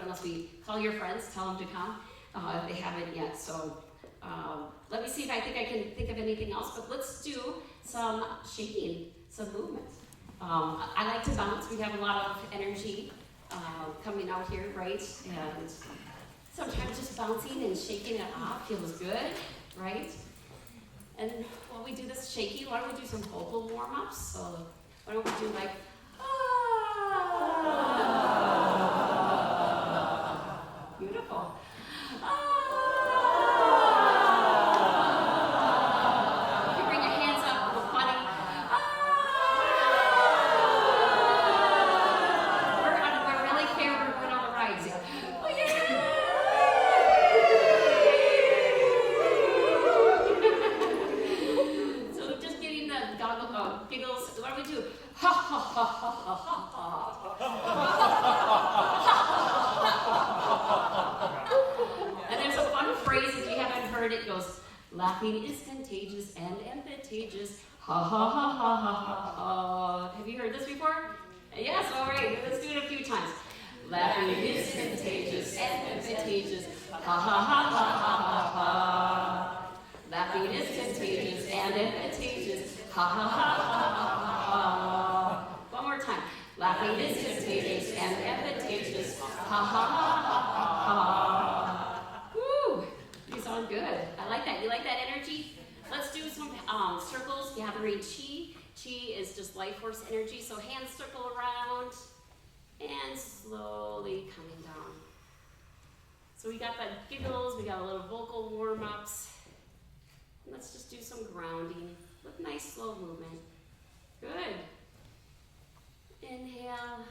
unless we call your friends, tell them to come if they haven't yet. So let me see if I think I can think of anything else, but let's do some shaking, some movement. I like to bounce. We have a lot of energy coming out here, right? And sometimes just bouncing and shaking it off feels good, right? And while we do this shaking, why don't we do some vocal warm-ups? So why don't we do like, beautiful. You bring your hands up, a little funny. We're really fair when we're on the rides. Oh, yeah. So just getting the giggles. What do we do? Ha ha ha ha ha ha ha. And there's a fun phrase, if you haven't heard it, goes, laughing is contagious and empatageous. Ha ha ha ha ha ha ha. Have you heard this before? Yes, all right, let's do it a few times. Laughing is contagious and empatageous. Ha ha ha ha ha ha ha. Laughing is contagious and empatageous. Ha ha ha ha ha ha. One more time. Laughing is contagious and empatageous. Ha ha ha ha ha ha. Woo! You sound good. I like that. You like that energy? Let's do some circles gathering chi. Chi is just life force energy. So hands circle around and slowly coming down. So we got the giggles. We got a little vocal warm-ups. Let's just do some grounding with nice slow movement. Good. Inhale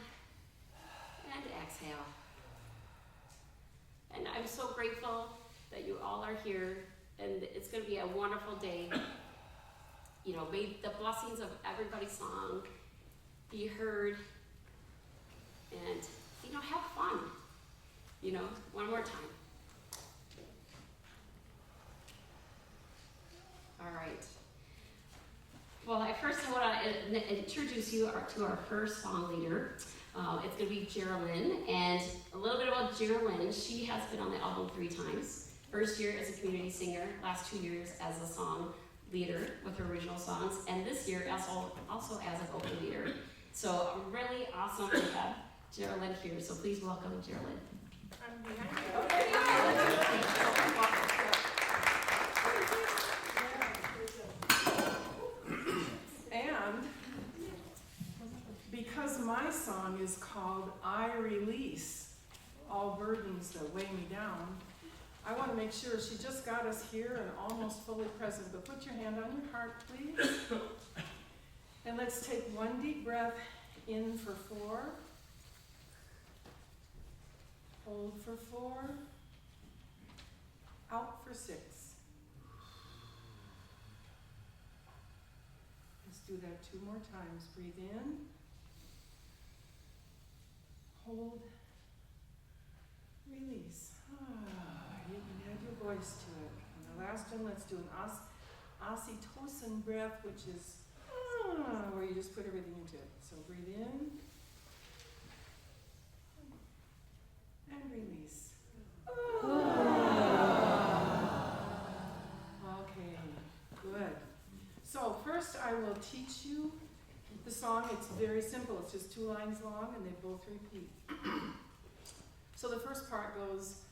and exhale. And I'm so grateful that you all are here, and it's going to be a wonderful day. You know, may the blessings of everybody's song be heard, and, you know, have fun. You know, one more time. All right. Well, I want to introduce you to our first song leader. It's going to be Geralyn, and a little bit about Geralyn. She has been on the album 3 times. First year as a community singer, last 2 years as a song leader with her original songs, and this year also as a vocal leader. So really awesome to have Geralyn here. So please welcome Geralyn. I'm behind you. And because my song is called I Release All Burdens That Weigh Me Down, I want to make sure she just got us here and almost fully present, but put your hand on your heart, please. And let's take one deep breath in for 4. Hold for 4. Out for 6. Let's do that 2 more times. Breathe in. Hold. Release. You can add your voice to it. And the last one, let's do an oxytocin breath, which is where you just put everything into it. So breathe in. And release. Okay, good. So first I will teach you the song. It's very simple. It's just 2 lines long and they both repeat. So the first part goes,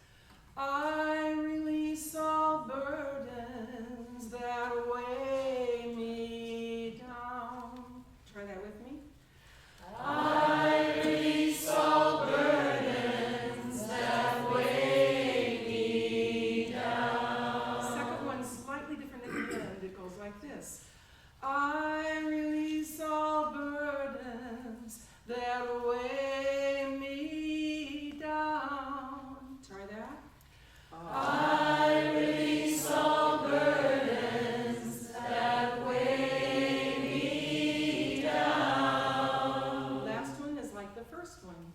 I release all burdens that weigh me down. Try that with me. I release all burdens that weigh me down. The second one's slightly different at the end. It goes like this. I release all burdens that weigh me down. Try that. I release all burdens that weigh me down. Last one is like the first one.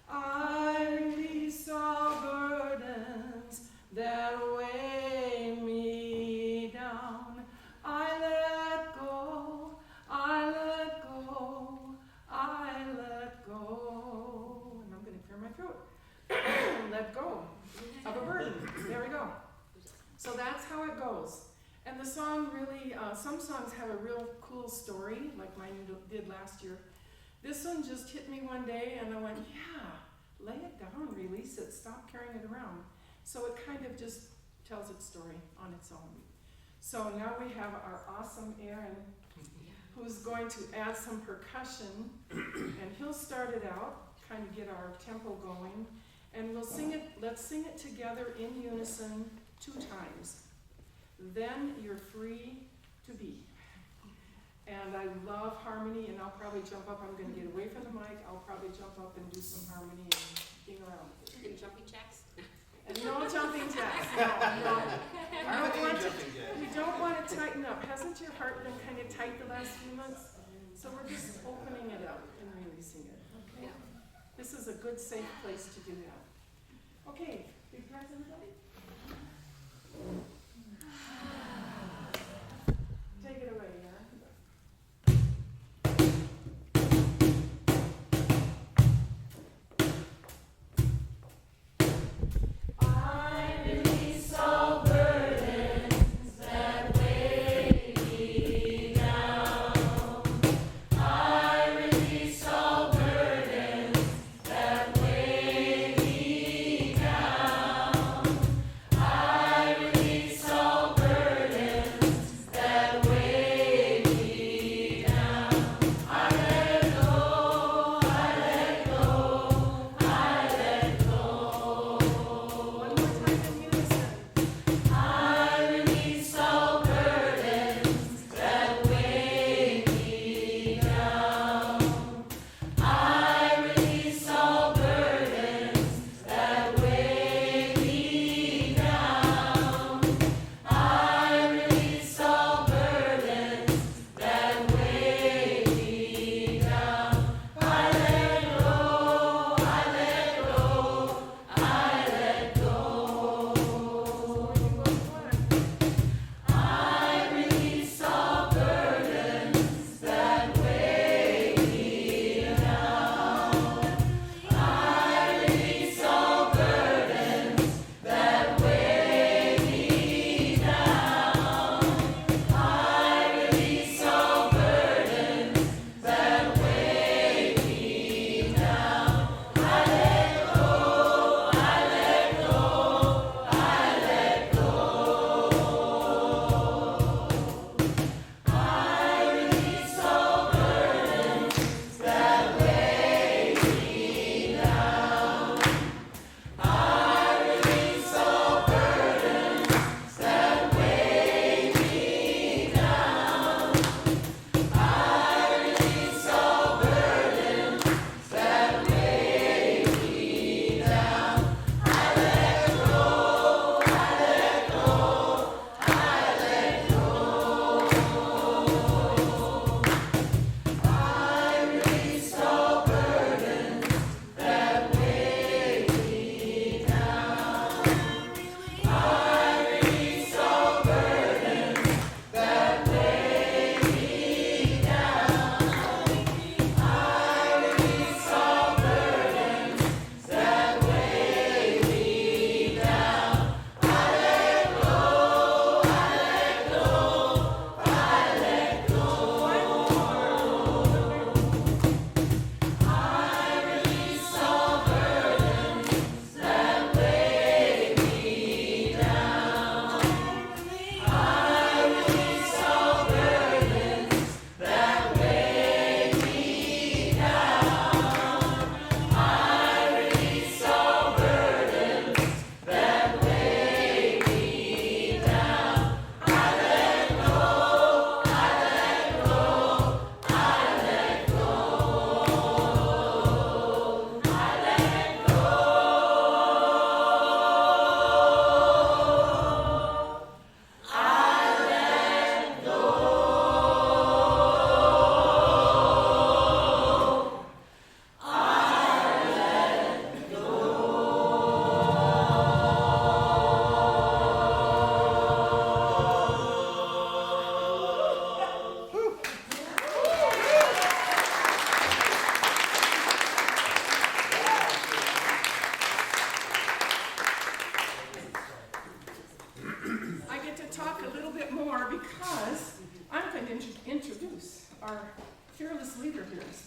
I release all burdens that weigh me down. I let go, I let go, I let go. And I'm going to clear my throat. let go of a burden. There we go. So that's how it goes. And the song really, some songs have a real cool story, like mine did last year. This one just hit me one day, and I went, yeah, lay it down, release it, stop carrying it around. So it kind of just tells its story on its own. So now we have our awesome Aaron, who's going to add some percussion, and he'll start it out, kind of get our tempo going, and we'll sing it, let's sing it together in unison 2 times. Then you're free to be. And I love harmony, and I'll probably jump up, I'm gonna get away from the mic, I'll probably jump up and do some harmony and ding around. And jumping jacks? And no jumping jacks, no. We don't want to tighten up. Hasn't your heart been kind of tight the last few months? So we're just opening it up and releasing it, okay? Yeah. This is a good, safe place to do that. Okay, big breath, everybody. Take it away, yeah?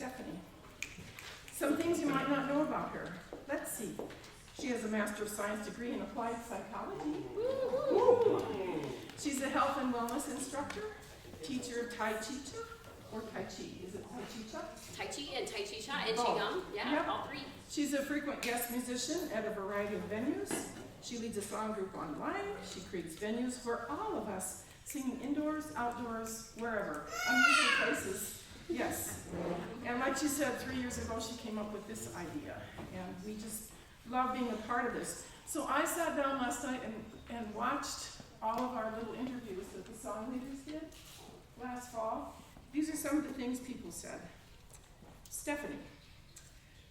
Stephanie. Some things you might not know about her. Let's see. She has a Master of Science degree in Applied Psychology. Woo-hoo. She's a health and wellness instructor, teacher of Tai Chi or Tai Chi. Is it Tai Chi? Tai Chi and Tai Chi Cha and Qigong. Yeah, Yep. all three. She's a frequent guest musician at a variety of venues. She leads a song group online. She creates venues for all of us, singing indoors, outdoors, wherever, unusual places. Yes. And like she said, 3 years ago, she came up with this idea. And we just love being a part of this. So I sat down last night and watched all of our little interviews that the song leaders did last fall. These are some of the things people said. Stephanie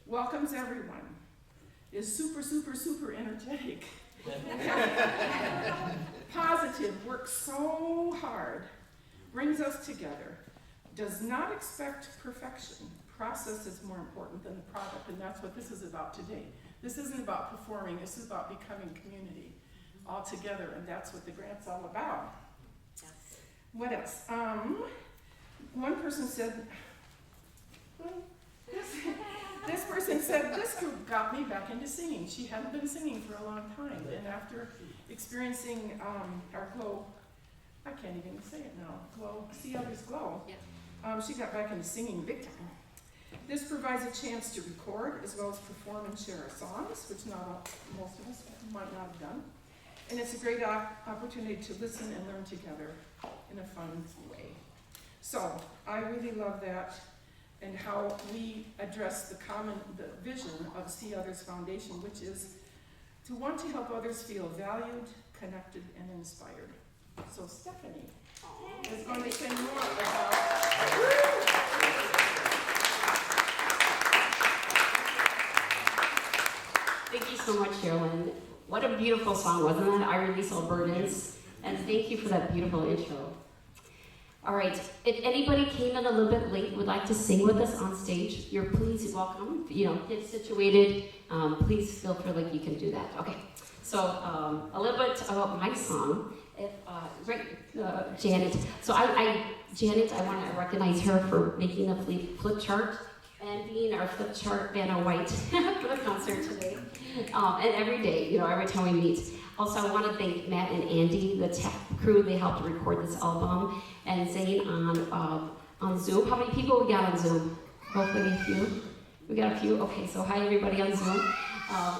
welcomes everyone, is super, super, super energetic, positive, works so hard, brings us together, does not expect perfection. Process is more important than the product, and that's what this is about today. This isn't about performing, this is about becoming community all together, and that's what the grant's all about. Yes. What else? One person said, this person said, this group got me back into singing. She hadn't been singing for a long time, and after experiencing our glow, I can't even say it now, glow, see others glow, Yeah. she got back into singing big time. This provides a chance to record as well as perform and share our songs, which most of us might not have done. And it's a great opportunity to listen and learn together in a fun way. So I really love that and how we address the vision of See Others Foundation, which is to want to help others feel valued, connected, and inspired. So Stephanie is going to say more about. Thank you so much, Geralyn. What a beautiful song, wasn't it? I Release All Burdens. And thank you for that beautiful intro. All right, if anybody came in a little bit late, would like to sing with us on stage, you're please welcome. Get situated. Please feel free like you can do that. Okay, so a little bit about my song. Janet. So Janet, I want to recognize her for making the flip chart and being our flip chart Vanna White for the concert today. And every day, every time we meet. Also, I want to thank Matt and Andy, the tech crew. They helped record this album. And Zane on Zoom. How many people we got on Zoom? Hopefully a few. We got a few? Okay, so hi everybody on Zoom.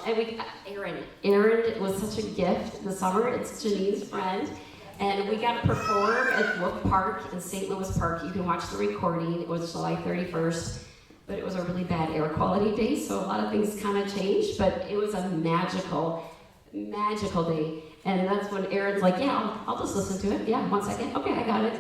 And we got Aaron. Aaron was such a gift in the summer. It's Janine's friend. And we got to perform at Wolf Park in St. Louis Park. You can watch the recording. It was July 31st. But it was a really bad air quality day, so a lot of things kind of changed. But it was a magical day. And that's when Aaron's like, yeah, I'll just listen to it. Yeah, 1 second. Okay, I got it.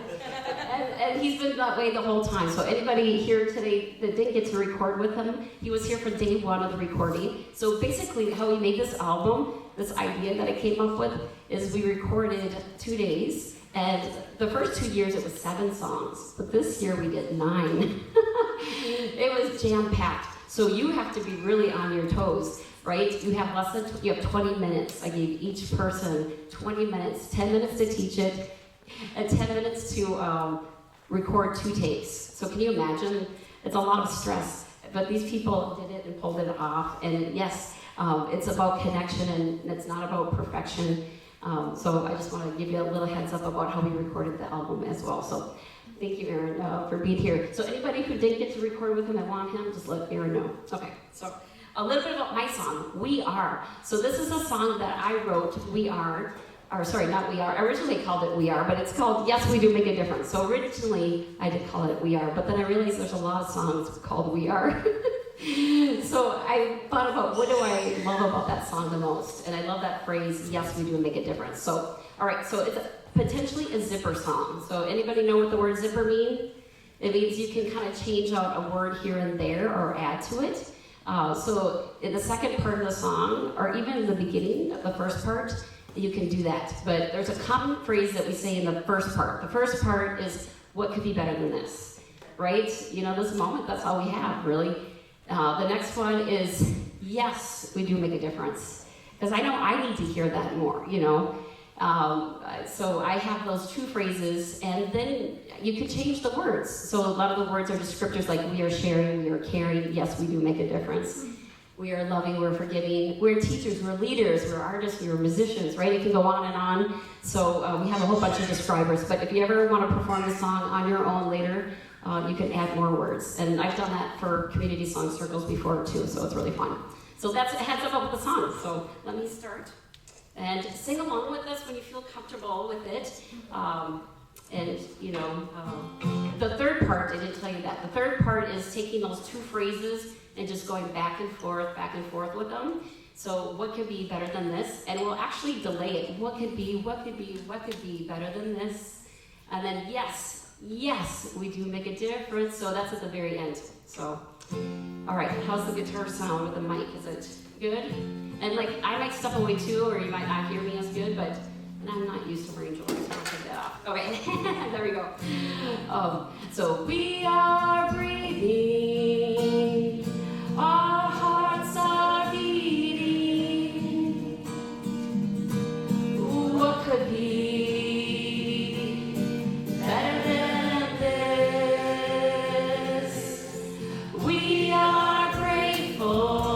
And he's been that way the whole time. So anybody here today that didn't get to record with him, he was here for day one of the recording. So basically how we made this album, this idea that I came up with, is we recorded 2 days. And the first 2 years it was 7 songs. But this year we did 9. It was jam-packed. So you have to be really on your toes. Right? You have 20 minutes. I gave each person 20 minutes, 10 minutes to teach it, and 10 minutes to record 2 takes. So can you imagine? It's a lot of stress, but these people did it and pulled it off. And yes, it's about connection and it's not about perfection. So I just want to give you a little heads up about how we recorded the album as well. So thank you, Aaron, for being here. So anybody who didn't get to record with him and want him, just let Aaron know. Okay, so a little bit about my song, We Are. So this is a song that I wrote, I originally called it We Are, but it's called Yes, We Do Make a Difference. So originally, I did call it We Are, but then I realized there's a lot of songs called We Are. So I thought about what do I love about that song the most? And I love that phrase, yes, we do make a difference. So, all right, so it's potentially a zipper song. So anybody know what the word zipper means? It means you can kind of change out a word here and there or add to it. So in the second part of the song, or even in the beginning, the first part, you can do that. But there's a common phrase that we say in the first part. The first part is, what could be better than this? Right? This moment, that's all we have, really. The next one is, yes, we do make a difference. Because I know I need to hear that more, So I have those two phrases, and then you could change the words. So a lot of the words are descriptors like we are sharing, we are caring. Yes, we do make a difference. We are loving, we're forgiving. We're teachers, we're leaders, we're artists, we're musicians, right? It can go on and on. So we have a whole bunch of describers. But if you ever want to perform the song on your own later, you can add more words. And I've done that for community song circles before too, so it's really fun. So that's a heads up about the song. So let me start. And sing along with us when you feel comfortable with it. And, you know, the third part, I didn't tell you that. The third part is taking those two phrases and just going back and forth with them. So what could be better than this? And we'll actually delay it. What could be better than this? And then yes, we do make a difference. So that's at the very end. So, all right, how's the guitar sound with the mic? Is it good? And like, I might step away too, or you might not hear me as good, but I'm not used to wearing jewelry, so I'll take that off. Okay, there we go. So we are breathing, our hearts are beating. What could be better than this? We are grateful.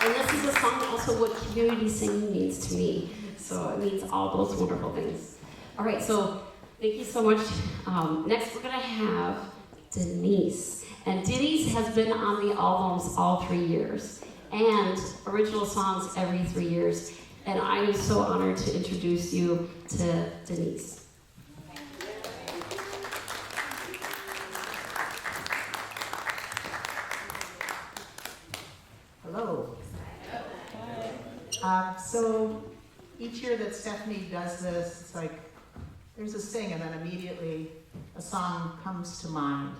And this is a song also what community singing means to me. So it means all those wonderful things. All right, so thank you so much. Next we're gonna have Denise. And Denise has been on the albums all 3 years and original songs every 3 years. And I am so honored to introduce you to Denise. Hello. So each year that Stephanie does this, it's like there's a sing and then immediately a song comes to mind.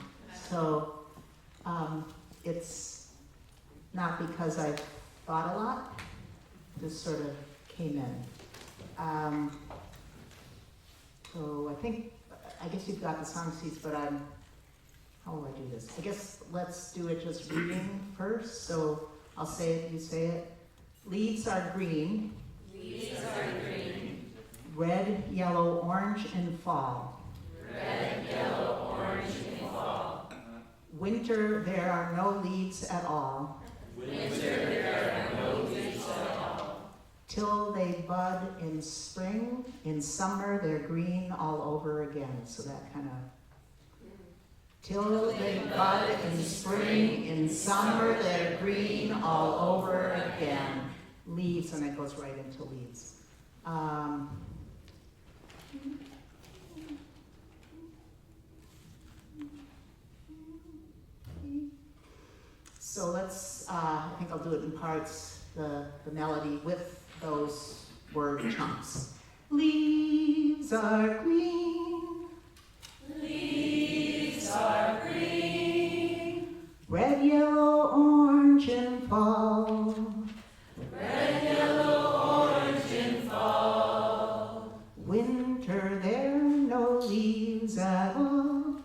So it's not because I thought a lot, just sort of came in. So I guess you've got the song sheets, but how will I do this? I guess let's do it just reading first. So I'll say it, you say it. Leaves are green. Leaves are green. Red, yellow, orange in fall. Red, yellow, orange in fall. Winter, there are no leaves at all. Winter, there are no leaves at all. Till they bud in spring. In summer, they're green all over again. So that kind of. Till they bud in spring. In summer, they're green all over again. Leaves, and it goes right into leaves. So let's, I think I'll do it in parts, the melody with those word chunks. Leaves are green. Leaves are green. Red, yellow, orange in fall. Red, yellow, orange in fall. Winter, there are no leaves at all.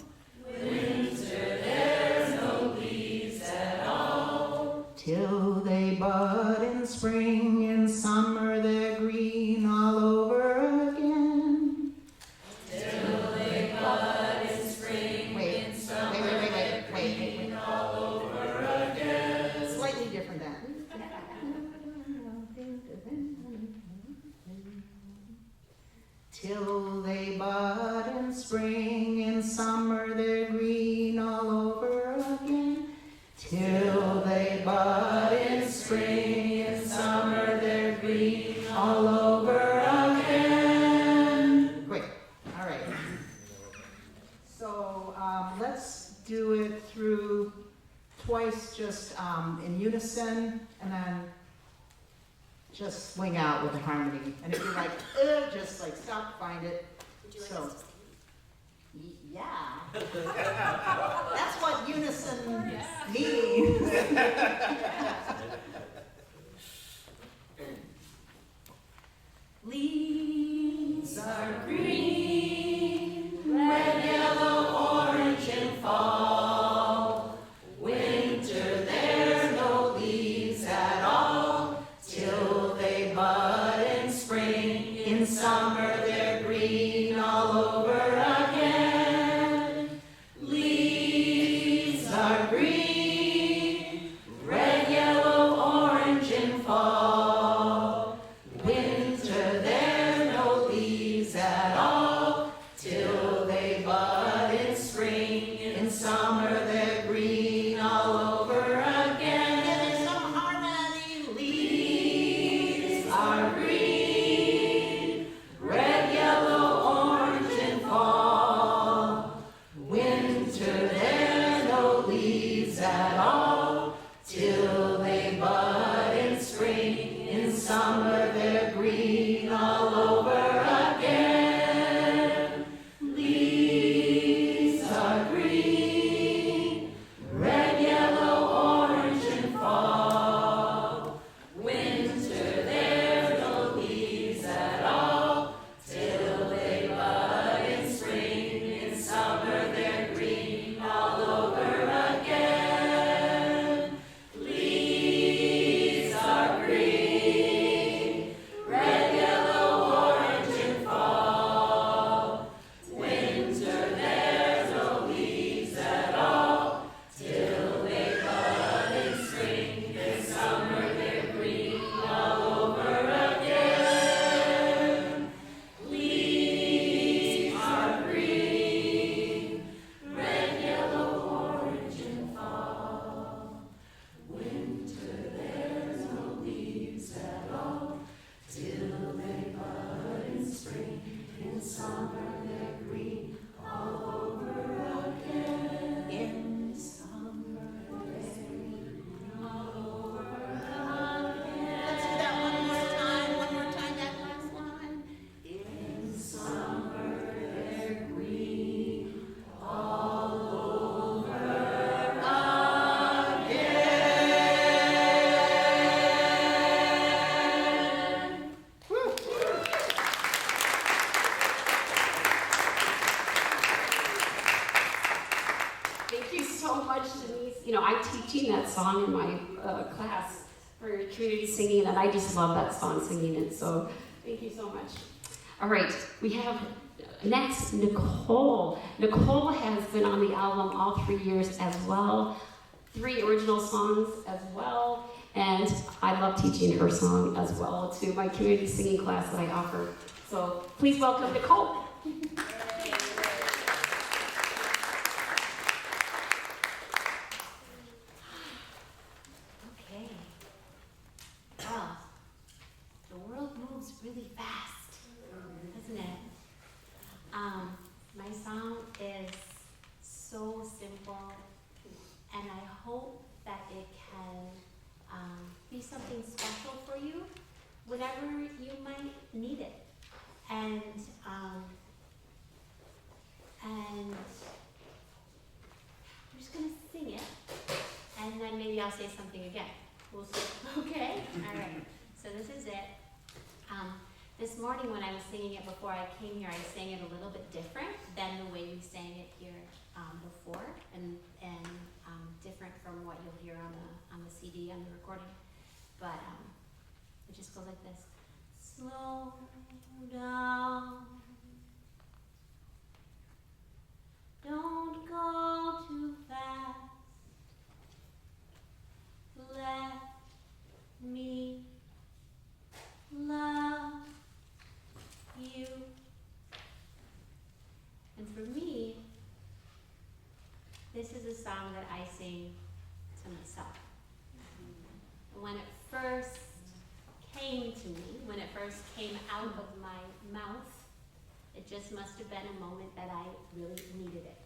Winter, there's no leaves at all. Till they bud in spring. In summer, they're green all over again. Till they bud in spring. Wait, In summer, wait. all over again. Slightly different than. Till they bud in spring, in summer they're green all over again. Till they bud in spring, in summer they're green all over again. Great, all right. So let's do it through twice, just in unison, and then just swing out with a harmony. And if you're like, just like stop, find it. Would you like So, us to sing? Yeah. That's what unison means. Leaves are green, red, yellow, orange in fall. Winter, there's no leaves at all. Till they bud in spring, in summer they're green all over again. Leaves are green, red, yellow, teaching that song in my class for community singing, and I just love that song, singing it. So thank you so much. All right, we have next Nicole. Nicole has been on the album all 3 years as well, 3 original songs as well, and I love teaching her song as well to my community singing class that I offer. So please welcome Nicole. Okay. Well, the world moves really fast, doesn't it? My song is so simple, and I hope that it can be something special for you whenever you might need it. And I'm just gonna sing it, and then maybe I'll say something again. We'll see. Okay? All right. So this is it. This morning when I was singing it before I came here, I sang it a little bit different than the way we sang it here before, and different from what you'll hear on the CD, on the recording. But it just goes like this. Slow down. Don't go too fast. Let me love you. And for me, this is a song that I sing to myself. And when it first came to me, when it first came out of my mouth, it just must have been a moment that I really needed it.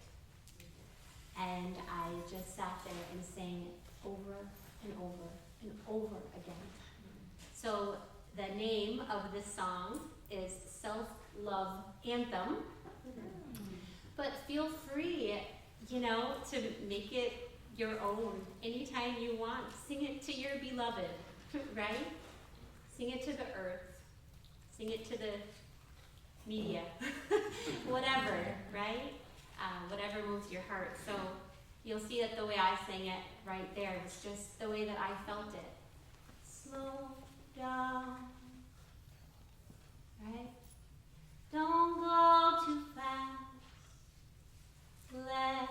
And I just sat there and sang it over and over and over again. So the name of this song is Self-Love Anthem. But feel free, to make it your own anytime you want. Sing it to your beloved, right? Sing it to the earth. Sing it to the media. Whatever, right? Whatever moves your heart. So you'll see that the way I sang it right there is just the way that I felt it. Slow down, right? Don't go too fast. Let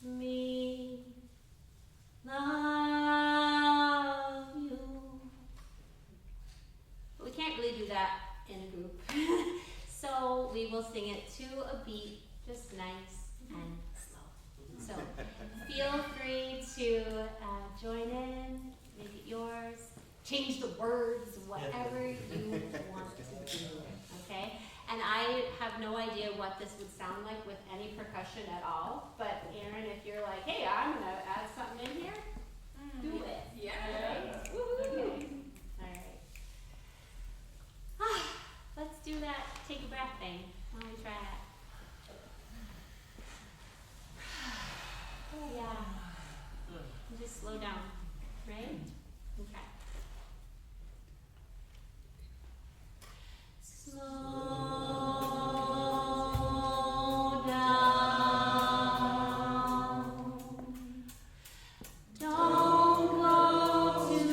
me love you. But we can't really do that in a group. So we will sing it to a beat, just nice and slow. So feel free to join in, make it yours, change the words, whatever you want to do, okay? And I have no idea what this would sound like with any percussion at all, but Aaron, if you're like, hey, I'm gonna add something in here, do it. Yeah. Right? Okay. All right. Let's do that take a breath thing. Why don't we try that? Oh, yeah. And just slow down, right? Okay. Slow down. Don't go too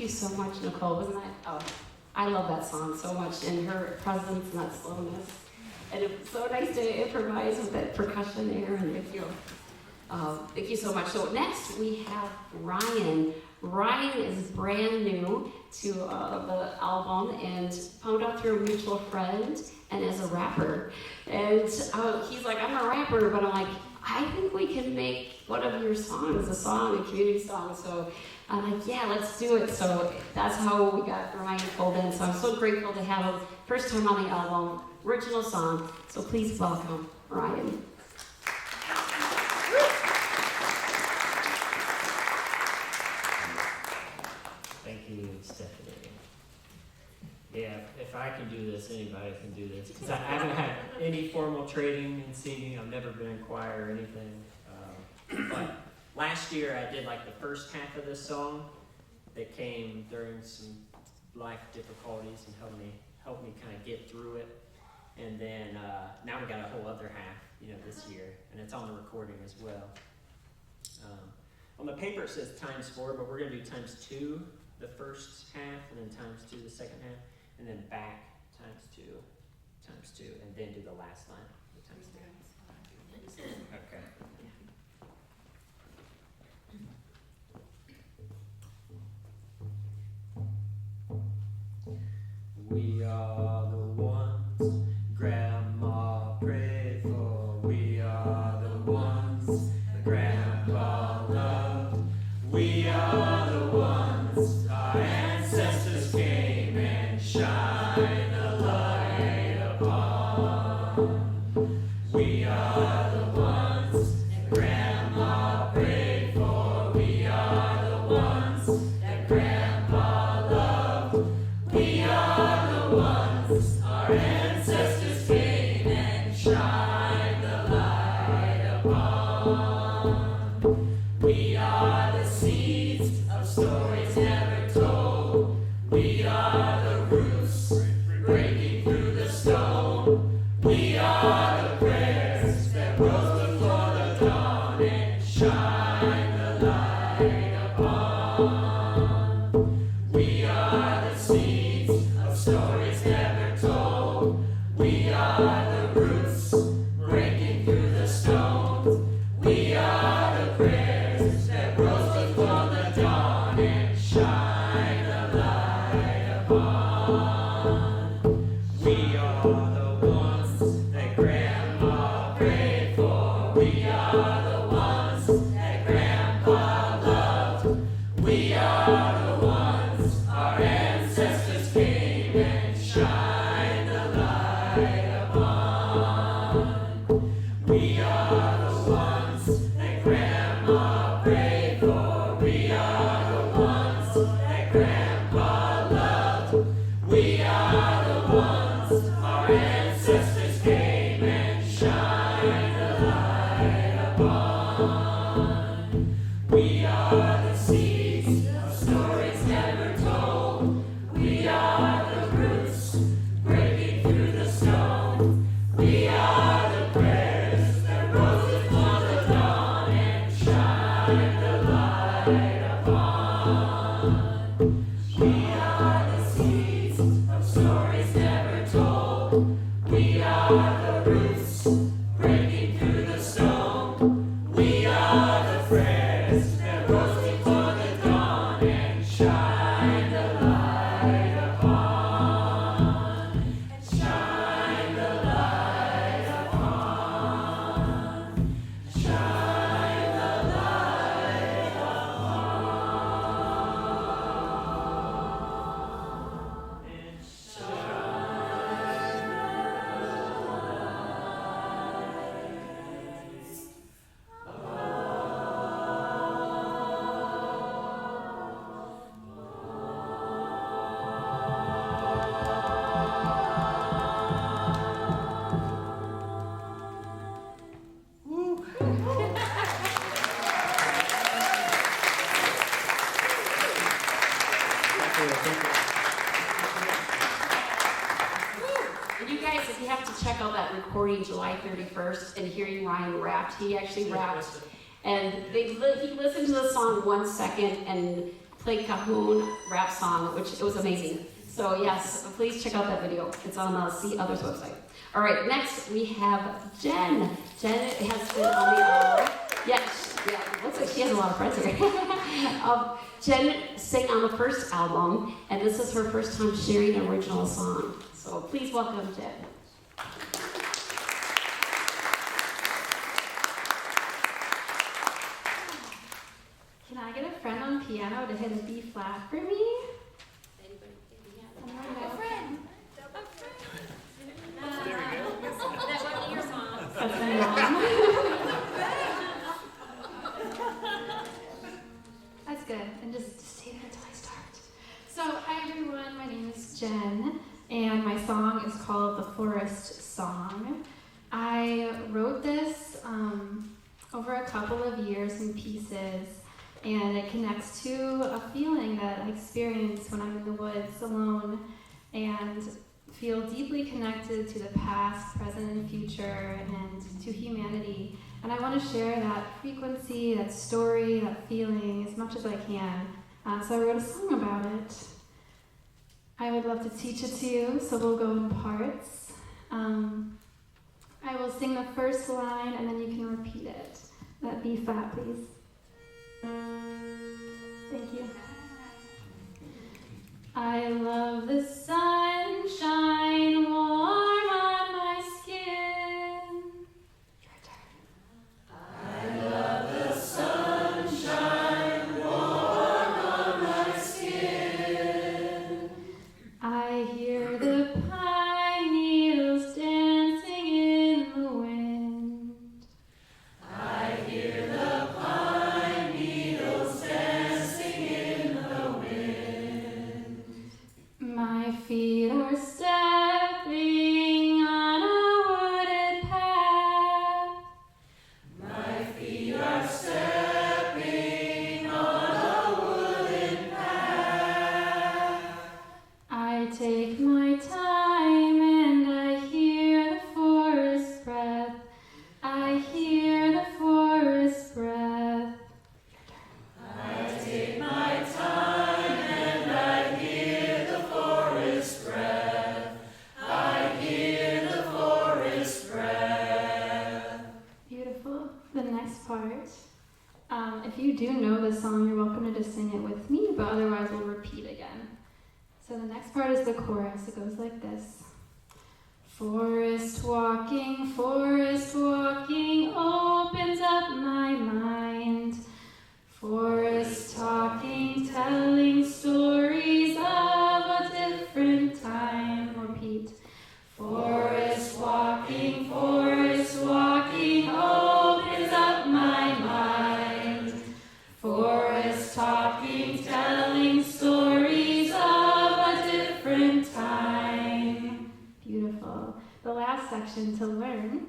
you so much, Nicole. Wasn't that? Oh, I love that song so much, and her presence and that slowness. And it was so nice to improvise with that percussion there. And thank you so much. So next we have Ryan. Ryan is brand new to the album and found out through a mutual friend and as a rapper. And he's like, I'm a rapper, but I'm like, I think we can make one of your songs a song, a community song. So I'm like, yeah, let's do it. So that's how we got Ryan pulled in. So I'm so grateful to have him first time on the album, original song. So please welcome Ryan. Thank you, Stephanie. Yeah, if I can do this, anybody can do this. Because I haven't had any formal training in singing. I've never been in choir or anything. But last year I did like the first half of this song that came during some life difficulties and helped me kind of get through it. And then now we got a whole other half, this year, and it's on the recording as well. On the paper it says ×4, but we're going to do ×2 the first half, and then ×2 the second half, and then back ×2, and then do the last line, the ×2. Okay. We are the ones Grandma prayed for. We are the ones that Grandpa loved. We are the ones our ancestors came and shine the light upon. We are the ones that Grandma prayed for. We are the ones that Grandpa loved. We are the ones our ancestors came and shine the light upon. We are the seeds of stories never told. We are the roots breaking through the stone. We are the prayers that rose before the dawn and shine the light upon. We are the seeds of stories never told. We are the roots breaking through the stone. We are the prayers that rose before the dawn and shine the light upon. We are the ones that Grandma prayed for. We are the ones that Grandpa loved. We are the ones our ancestors came and shine the light upon. We are the ones that Grandma prayed for. We are the ones that Grandpa loved. We are the ones our ancestors came and shine the light upon. We are the seeds of stories never told. We are the roots breaking through the stone. We are the prayers that rose before the dawn and shine the light upon. We are the seeds of stories never told. We are the roots breaking through the stone. We are the prayers that rose before the dawn and shine the light upon. And shine the light upon. Shine the light upon. And And you guys, if you have to check out that recording July 31st and hearing Ryan rapped, he actually rapped. And he listened to the song 1 second and played Cahoon rap song, which it was amazing. So yes, please check out that video. It's on the See Others website. All right, next we have Jen. Jen has been on the looks like she has a lot of friends here. Jen sang on the first album, and this is her first time sharing an original song. So please welcome Jen. Can I get a friend on piano to hit a B flat for me? Anybody? A friend. That's one of your songs. That's my mom. That's good. And just stay there until I start. So, hi everyone. My name is Jen, and my song is called The Forest Song. I wrote this over a couple of years in pieces, and it connects to a feeling that I experience when I'm in the woods alone and feel deeply connected to the past, present, and future, and to humanity. And I want to share that frequency, that story, that feeling as much as I can. So I wrote a song about it. I would love to teach it to you, so we'll go in parts. I will sing the first line, and then you can repeat it. That B flat, please. Thank you. I love the sunshine warm on my skin. Your turn. I love the sunshine warm on my skin. I hear the pine needles dancing in the wind. I hear the pine needles dancing in the wind. My feet are stepping on a wooded path. My feet are stepping on a wooded path. I take my time and I hear the forest breath. I hear the forest breath. I take my time and I hear the forest breath. I hear the forest breath. Beautiful. The next part. If you do know the song, you're welcome to just sing it with me, but otherwise we'll repeat again. So the next part is the chorus. It goes like this. Forest walking opens up my mind. Forest talking, telling stories of a different time. Repeat. Forest walking opens up my mind. Forest talking, telling stories of a different time. Beautiful. The last section to learn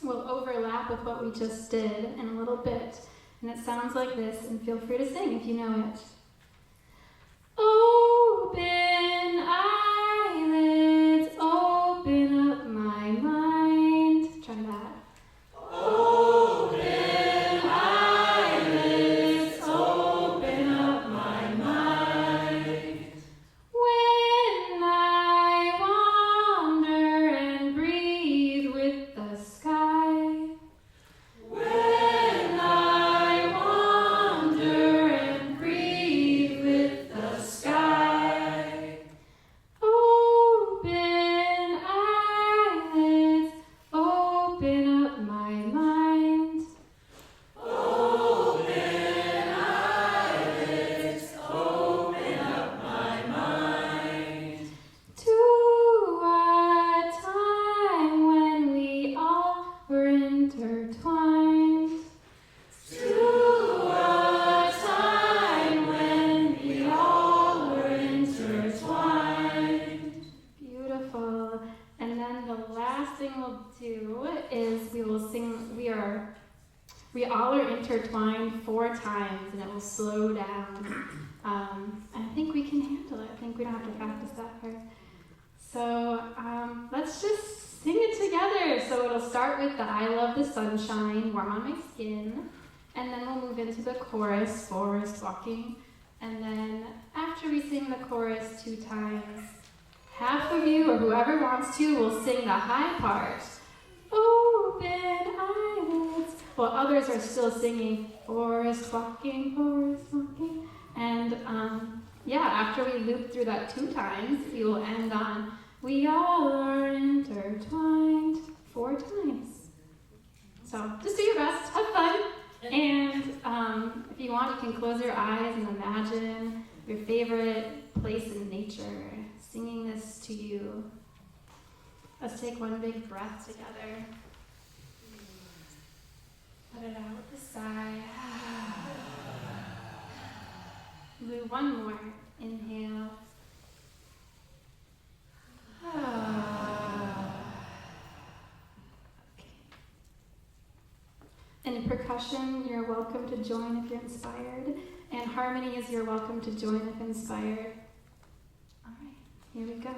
will overlap with what we just did in a little bit. And it sounds like this, and feel free to sing if you know it. Open eyelids, open up my mind. Try that. Open eyelids, open up my mind. When I wander and breathe with the sky. When I wander and breathe with the sky. Open eyelids, open up my mind. Open eyelids, open up my mind. To a time when we all were intertwined. To a time when we all were intertwined. Beautiful. And then the last thing we'll do is we will sing, we all are intertwined 4 times, and it will slow down. I think we can handle it. I think we don't have to practice that part. So let's just sing it together. So it'll start with the I love the sunshine, warm on my skin. And then we'll move into the chorus, forest walking. And then after we sing the chorus 2 times, half of you, or whoever wants to, will sing the high part. Open eyelids. While others are still singing, forest walking, forest walking. And after we loop through that 2 times, we will end on, we all are intertwined 4 times. So just do your best, have fun. And if you want, you can close your eyes and imagine your favorite place in nature, singing this to you. Let's take one big breath together. Let it out with a sigh. Do one more. Inhale. In percussion, you're welcome to join if you're inspired. And harmony is you're welcome to join if inspired. All right, here we go.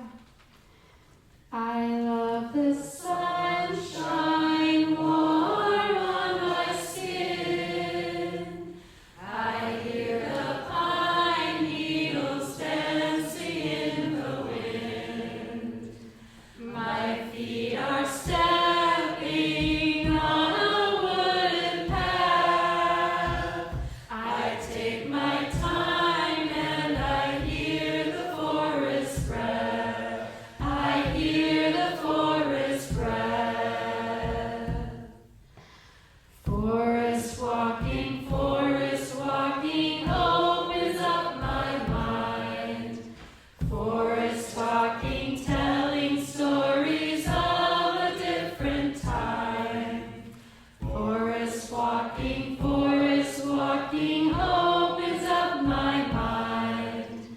I love the sunshine warm on my skin. I hear the pine needles dancing in the wind. My feet are stepping on a wooden path. I take my time and I hear the forest breath. I hear the forest breath. Forest walking opens up my mind. Forest talking, telling stories of a different time. Forest walking opens up my mind.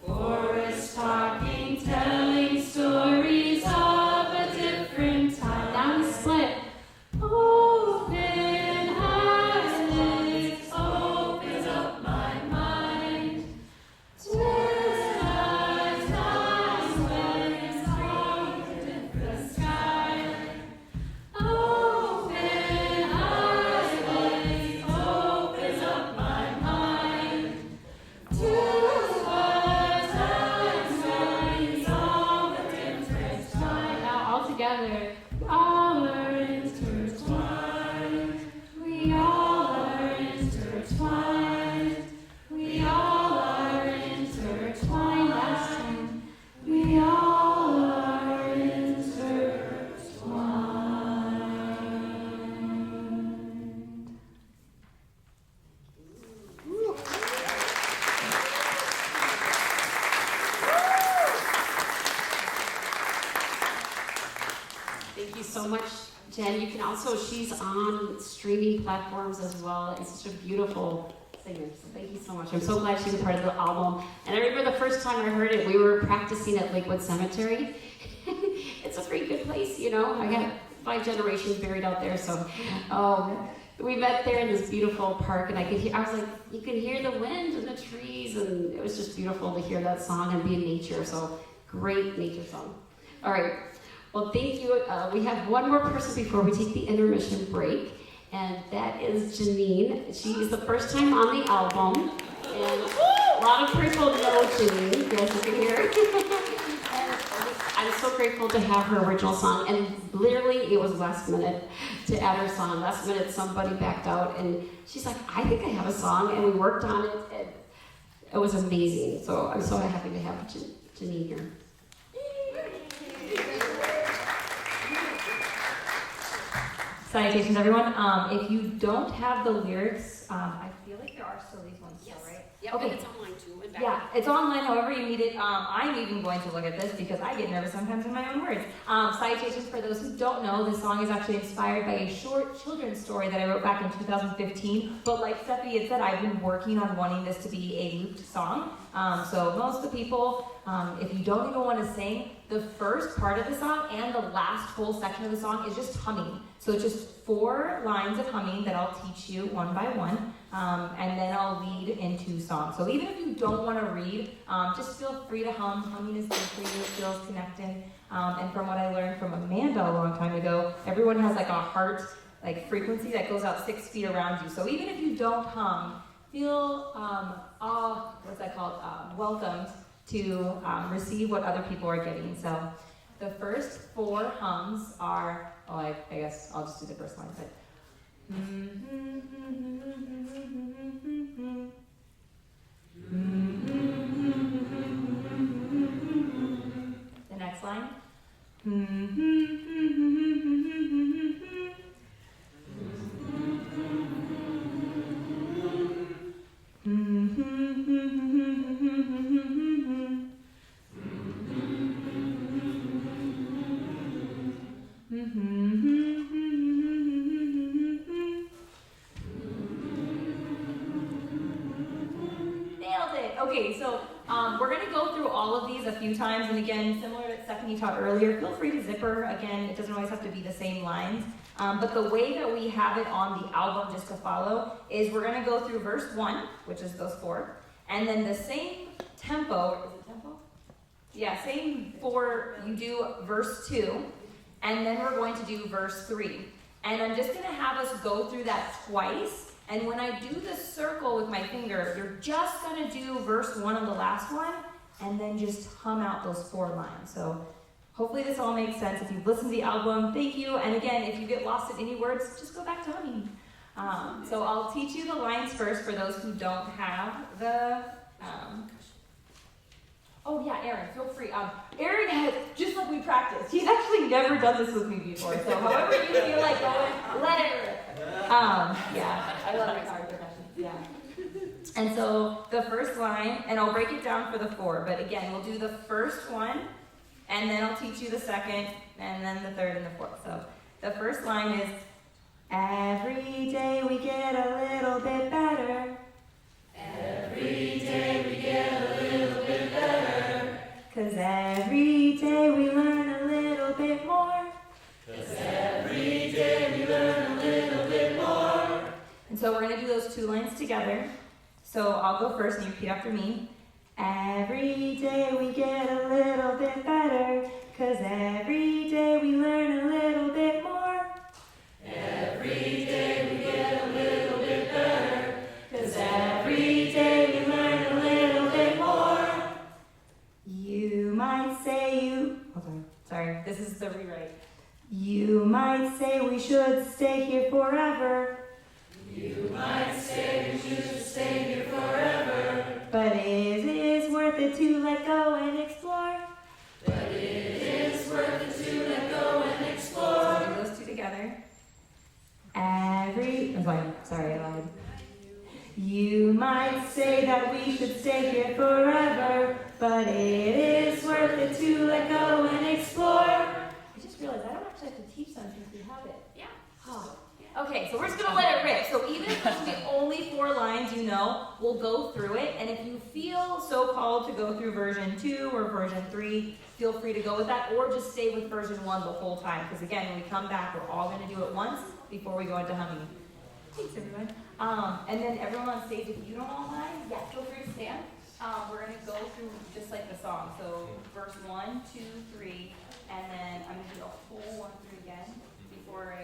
Forest talking, telling stories of a different time. Now we split. Open eyelids opens up my mind. Turn eyes when it's dark in the sky. Open eyelids opens up my mind. Turn eyes when it's all a different time. Now all together. All are intertwined. We all are intertwined. We all are intertwined. Last time. We all are intertwined. Thank you so much, Jen. You can also, she's on streaming platforms as well, and such a beautiful singer. So thank you so much. I'm so glad she was part of the album. And I remember the first time I heard it, we were practicing at Lakewood Cemetery. It's a pretty good place, you know. I got 5 generations buried out there, so we met there in this beautiful park, and I was like, you can hear the wind and the trees, and it was just beautiful to hear that song and be in nature. So great nature song. All right. Well, thank you. We have one more person before we take the intermission break, and that is Janine. She is the first time on the album, and a lot of people know Janine. Yes, you can hear. And I'm so grateful to have her original song, and literally it was last minute to add her song. Last minute somebody backed out, and she's like, I think I have a song, and we worked on it, and it was amazing. So I'm so happy to have Janine here. Salutations, everyone. If you don't have the lyrics, I feel like there are still these ones, Yes. still, right? Yep, Okay. and it's online too. And back. Yeah, it's online however you need it. I'm even going to look at this because I get nervous sometimes in my own words. Salutations, for those who don't know, this song is actually inspired by a short children's story that I wrote back in 2015. But like Steffi had said, I've been working on wanting this to be a looped song. So most of the people, if you don't even want to sing, the first part of the song and the last whole section of the song is just humming. So it's just 4 lines of humming that I'll teach you one by one, and then I'll lead into song. So even if you don't want to read, just feel free to hum. Humming is good for you, it feels connected. And from what I learned from Amanda a long time ago, everyone has like a heart frequency that goes out 6 feet around you. So even if you don't hum, feel what's that called? Welcomed to receive what other people are getting. So the first 4 hums are, I guess I'll just do the first line, but. The next line. Okay, so we're going to go through all of these a few times, and again, similar to Stephanie taught earlier, feel free to zipper. Again, it doesn't always have to be the same lines, but the way that we have it on the album just to follow is we're going to go through verse 1, which is those 4, and then the same tempo, is it tempo? Yeah, same 4, you do verse 2, and then we're going to do verse 3. And I'm just going to have us go through that twice. And when I do the circle with my finger, you're just going to do verse 1 on the last one, and then just hum out those 4 lines. So hopefully this all makes sense. If you've listened to the album, thank you. And again, if you get lost in any words, just go back to humming. So I'll teach you the lines first for those who don't have the... Oh yeah, Aaron, feel free. Aaron has, just like we practiced, he's actually never done this with me before. So however you feel like going, let it rip. Yeah, I love guitar percussion. Yeah. And so the first line, and I'll break it down for the 4, but again, we'll do the first one, and then I'll teach you the second, and then the third and the fourth. So the first line is, every day we get a little bit better. Every day we get a little bit better. 'Cause every day we learn a little bit more. 'Cause every day we learn a little bit more. And so we're going to do those 2 lines together. So I'll go first and you repeat after me. Every day we get a little bit better. 'Cause every day we learn a little bit more. Every day we get a little bit better. 'Cause every day we learn a little bit more. You might say sorry, this is the rewrite. You might say we should stay here forever. You might say we should stay here forever. But it is worth it to let go and explore. But it is worth it to let go and explore. So do those 2 together. Sorry, I lied. You might say that we should stay here forever, but it is worth it to let go and explore. I just realized I don't actually have to teach something if you have it. Yeah. Oh. Okay, so we're just going to let it rip. So even if it's the only 4 lines you know, we'll go through it. And if you feel so called to go through version 2 or version 3, feel free to go with that, or just stay with version 1 the whole time. Because again, when we come back, we're all going to do it once before we go into humming. Thanks, everyone. And then everyone on stage, if you don't all mind, yeah, feel free to stand. We're going to go through just like the song. So verse 1, 2, 3, and then I'm going to do the whole 1 through again before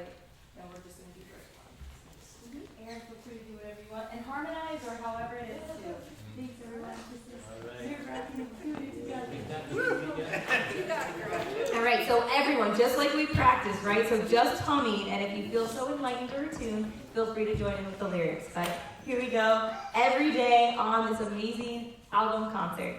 then we're just going to do verse 1. Aaron, feel free to do whatever you want. And harmonize or however it is too. Thanks, everyone. All right, so everyone, just like we practiced, right? So just humming, and if you feel so enlightened or attuned, feel free to join in with the lyrics. But here we go, every day on this amazing album concert.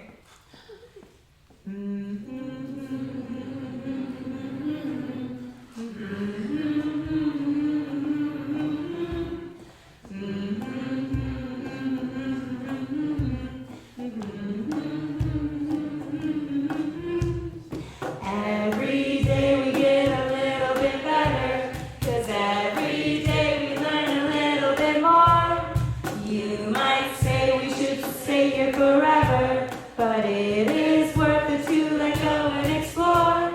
Every day we get a little bit better, 'cause every day we learn a little bit more. You might say we should stay here forever, but it is worth it to let go and explore.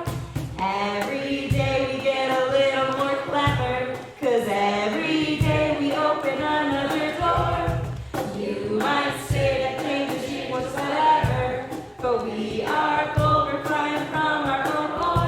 Every day we get a little more clever, 'cause every day we open another door. You might say that change is equals whatever, but we are gold, we're flying from our own ore.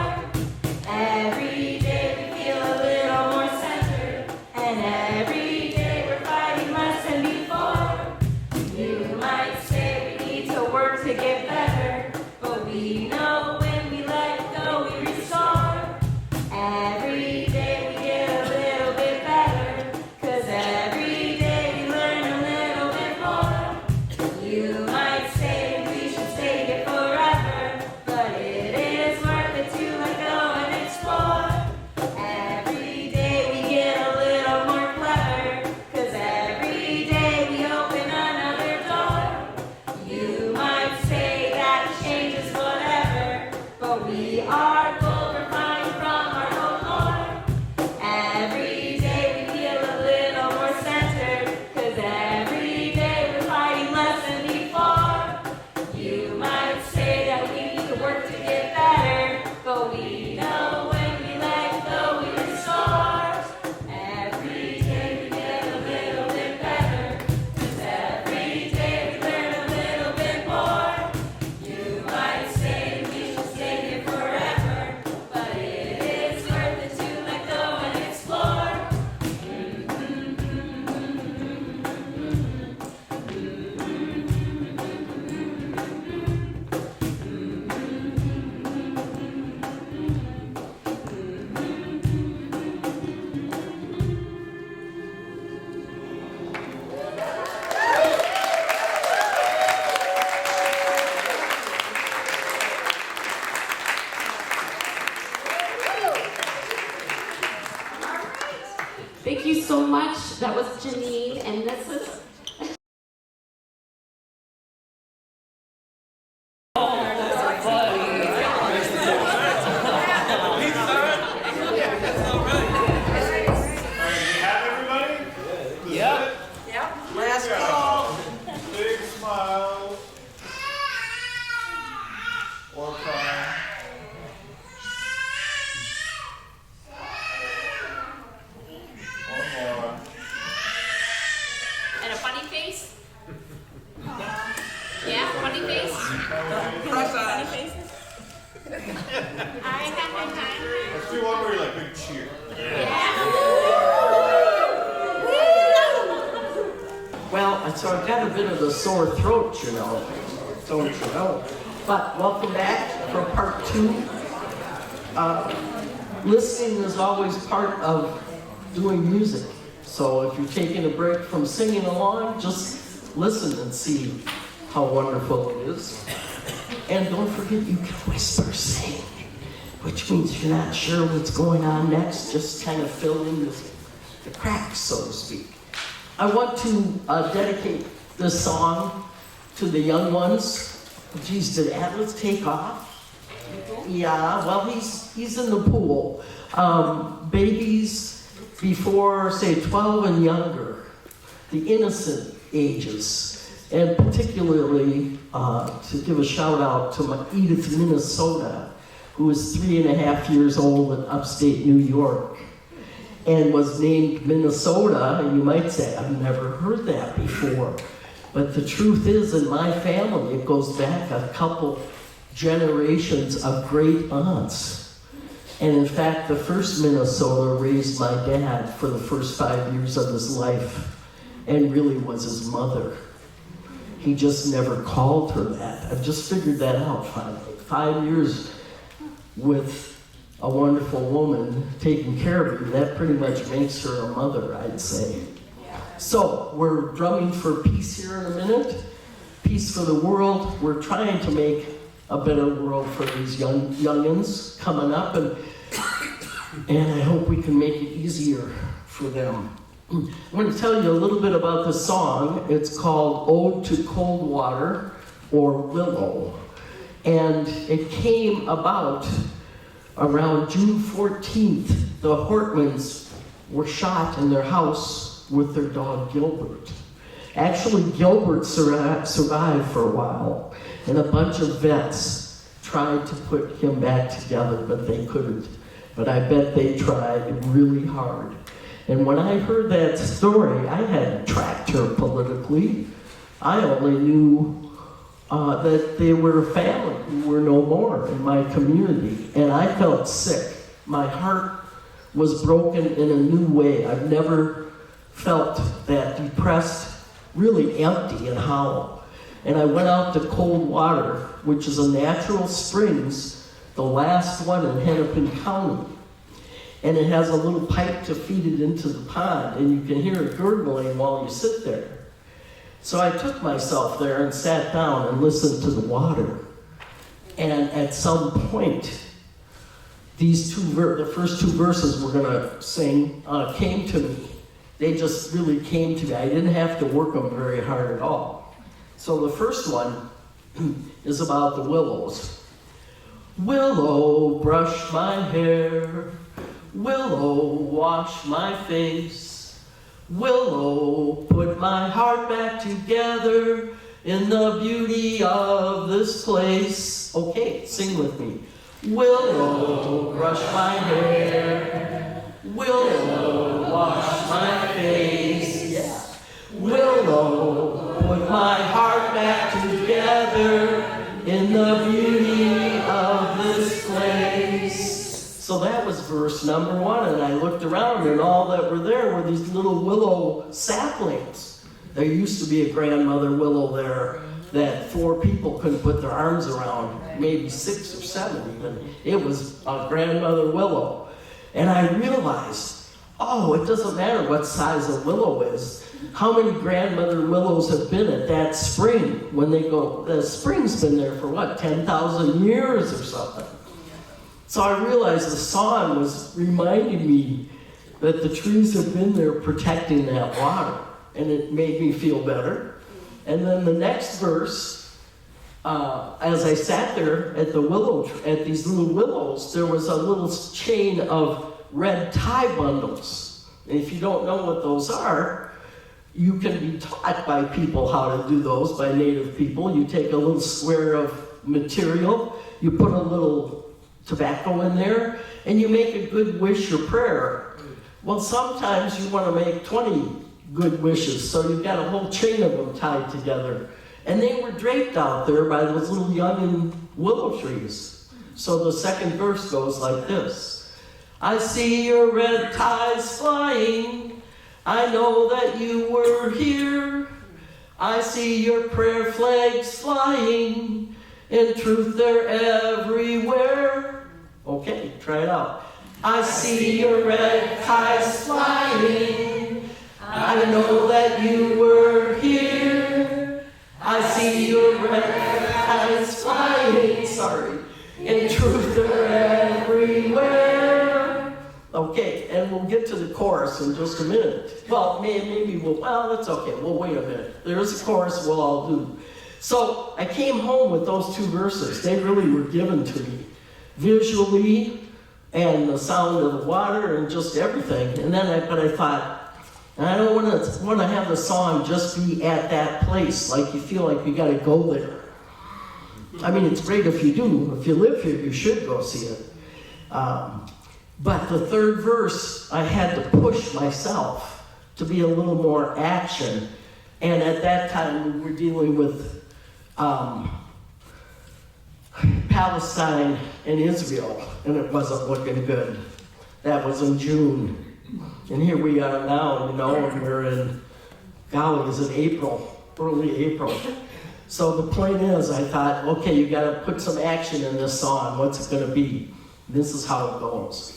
you so much. That was Janine, and this is... So I've got a bit of a sore throat, don't you know? But welcome back for part 2. Listening is always part of doing music. So if you're taking a break from singing along, just listen and see how wonderful it is. And don't forget, you can whisper sing, which means if you're not sure what's going on next, just kind of fill in the cracks, so to speak. I want to dedicate this song to the young ones. Geez, did Atlas take off? Yeah, well, he's in the pool. Babies before, say, 12 and younger, the innocent ages, and particularly to give a shout out to Edith, Minnesota, who is 3.5 years old in upstate New York, and was named Minnesota. And you might say, I've never heard that before. But the truth is, in my family, it goes back a couple generations of great aunts. And in fact, the first Minnesota raised my dad for the first 5 years of his life, and really was his mother. He just never called her that. I've just figured that out finally. 5 years with a wonderful woman taking care of you, that pretty much makes her a mother, I'd say. So, we're drumming for peace here in a minute. Peace for the world. We're trying to make a better world for these youngins coming up, and I hope we can make it easier for them. I'm going to tell you a little bit about the song. It's called Ode to Coldwater, or Willow. And it came about around June 14th. The Hortmans were shot in their house with their dog Gilbert. Actually, Gilbert survived for a while, and a bunch of vets tried to put him back together, but they couldn't. But I bet they tried really hard. And when I heard that story, I hadn't tracked her politically. I only knew that they were a family who were no more in my community. And I felt sick. My heart was broken in a new way. I've never felt that depressed, really empty and hollow. And I went out to Coldwater, which is a natural springs, the last one in Hennepin County. And it has a little pipe to feed it into the pond, and you can hear it gurgling while you sit there. So I took myself there and sat down and listened to the water. And at some point, these the first 2 verses we're gonna sing came to me. They just really came to me. I didn't have to work them very hard at all. So the first one is about the willows. Willow, brush my hair. Willow, wash my face. Willow, put my heart back together in the beauty of this place. Okay, sing with me. Willow, brush my hair. Willow, wash my face. Yeah. Willow, put my heart back together in the beauty of this place. So that was verse number 1, and I looked around, and all that were there were these little willow saplings. There used to be a grandmother willow there that 4 people couldn't put their arms around, maybe 6 or 7 even. It was a grandmother willow. And I realized, oh, it doesn't matter what size a willow is. How many grandmother willows have been at that spring when they go, the spring's been there for what, 10,000 years or something. So I realized the song was reminding me that the trees have been there protecting that water, and it made me feel better. And then the next verse, as I sat there at at these little willows, there was a little chain of red tie bundles. And if you don't know what those are, you can be taught by people how to do those, by native people. You take a little square of material, you put a little tobacco in there, and you make a good wish or prayer. Well, sometimes you want to make 20 good wishes, so you've got a whole chain of them tied together. And they were draped out there by those little young willow trees. So the second verse goes like this. I see your red ties flying. I know that you were here. I see your prayer flags flying. In truth, they're everywhere. Okay, try it out. I see your red ties flying. I know that you were here. I see your red ties flying. Sorry. In truth, they're everywhere. Okay, and we'll get to the chorus in just a minute. Well, maybe well, that's okay. We'll wait a minute. There's a chorus we'll all do. So I came home with those two verses. They really were given to me. Visually, and the sound of the water, and just everything. And then I thought, I don't want to have the song just be at that place, like you feel like you got to go there. I mean, it's great if you do. If you live here, you should go see it. But the third verse, I had to push myself to be a little more action. And at that time, we were dealing with Palestine and Israel, and it wasn't looking good. That was in June. And here we are now, and we're in, golly, is it April, early April. So the point is, I thought, okay, you got to put some action in this song. What's it going to be? This is how it goes.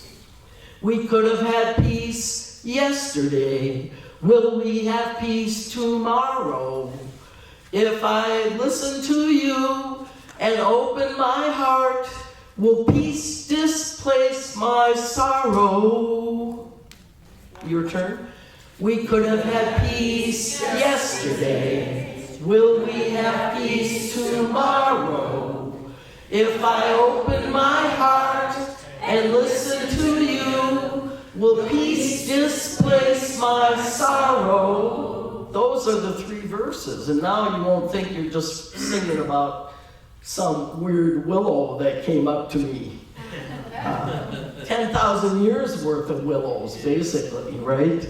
We could have had peace yesterday. Will we have peace tomorrow? If I listen to you and open my heart, will peace displace my sorrow? Your turn. We could have had peace yesterday. Will we have peace tomorrow? If I open my heart and listen to you, will peace displace my sorrow? Those are the three verses, and now you won't think you're just singing about some weird willow that came up to me. 10,000 years worth of willows, basically, right?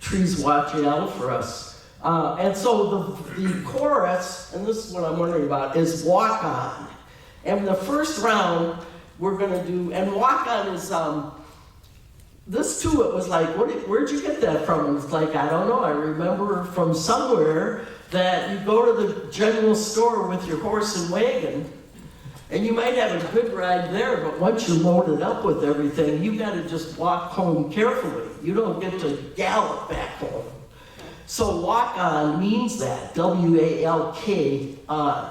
Trees watching out for us. And so the chorus, and this is what I'm wondering about, is Walk On. And the first round we're going to do, and Walk On is, this too, it was like, where'd you get that from? It's like, I don't know, I remember from somewhere that you go to the general store with your horse and wagon, and you might have a good ride there, but once you're loaded up with everything, you got to just walk home carefully. You don't get to gallop back home. So walk on means that, W-A-L-K on.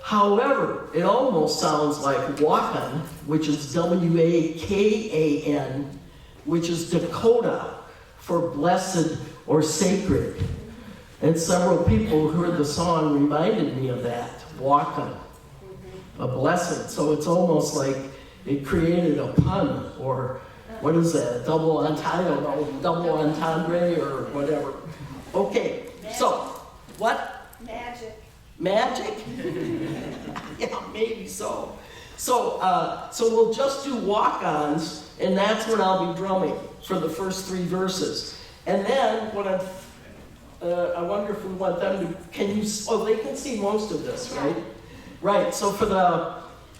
However, it almost sounds like walkin', which is W-A-K-A-N, which is Dakota for blessed or sacred. And several people who heard the song reminded me of that, walkin', a blessing. So it's almost like it created a pun, or what is that, double entendre or whatever. Okay, so, what? Magic? Yeah, maybe so. So we'll just do walk-ons, and that's when I'll be drumming for the first three verses. And then, I wonder if we want them to, they can see most of this, right? Right, so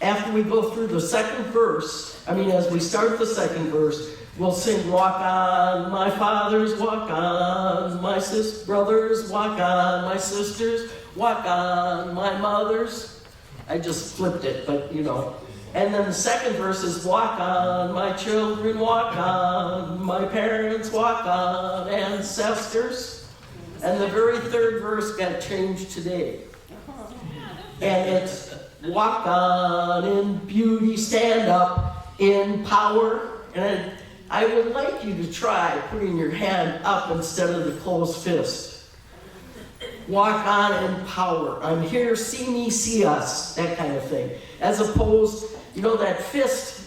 after we go through the second verse, as we start the second verse, we'll sing Walk On, my fathers, walk on, my brothers, walk on, my sisters, walk on, my mothers. I just flipped it, but And then the second verse is walk on, my children, walk on, my parents, walk on, ancestors. And the very third verse got changed today. And it's walk on in beauty, stand up in power. And I would like you to try putting your hand up instead of the closed fist. Walk on in power. I'm here, see me, see us, that kind of thing. As opposed, that fist,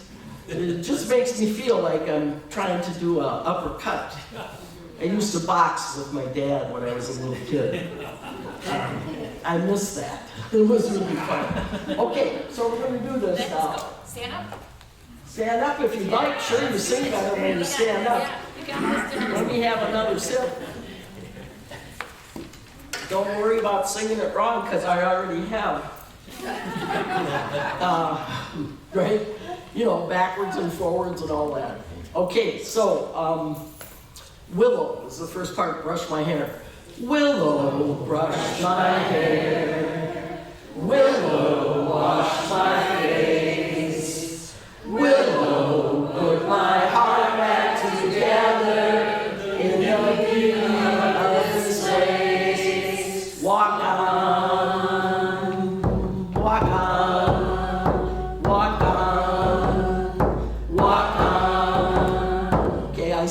it just makes me feel like I'm trying to do an uppercut. I used to box with my dad when I was a little kid. I miss that. It was really fun. Okay, so we're going to do this now. Stand up. Stand up if you'd like. Sure, you sing better when you stand up. Let me have another sip. Don't worry about singing it wrong, because I already have. Right? Backwards and forwards and all that. Okay, so Willow is the first part. Brush my hair. Willow, brush my hair. Willow, wash my face. Willow, put my heart back together in the beauty of this place. Walk on, walk on, walk on, walk on. Okay, I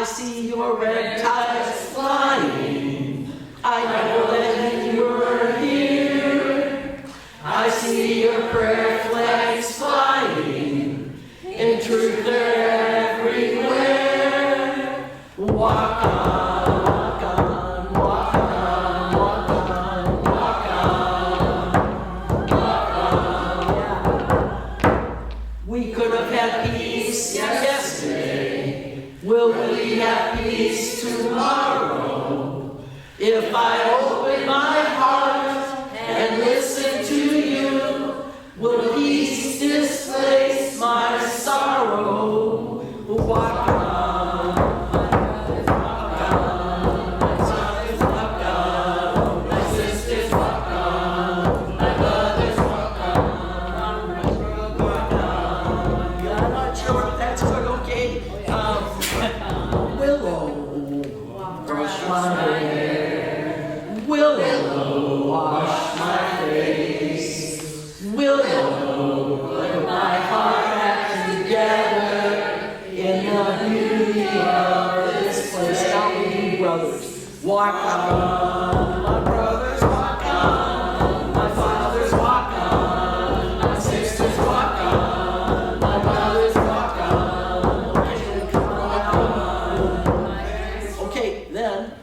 see your red ties flying. I know that you were here. I see your prayer flags flying. In truth, they're everywhere. Walk on, walk on, walk on, walk on, walk on, walk on. Yeah. We could have had peace yesterday. Will we have peace tomorrow? If I open my heart and listen to you, will peace displace my sorrow? Walk on, walk on, my brothers walk on, my sisters walk on, my brothers walk on, my brother walk on. Yeah, I'm not sure if that's good, okay? Willow, brush my hair. Willow, wash my face. Willow, put my heart back together in the beauty of this place. Now we do brothers. Walk on, my brothers walk on, my fathers walk on, my sisters walk on, my brothers walk on. Okay, come on. Okay, then,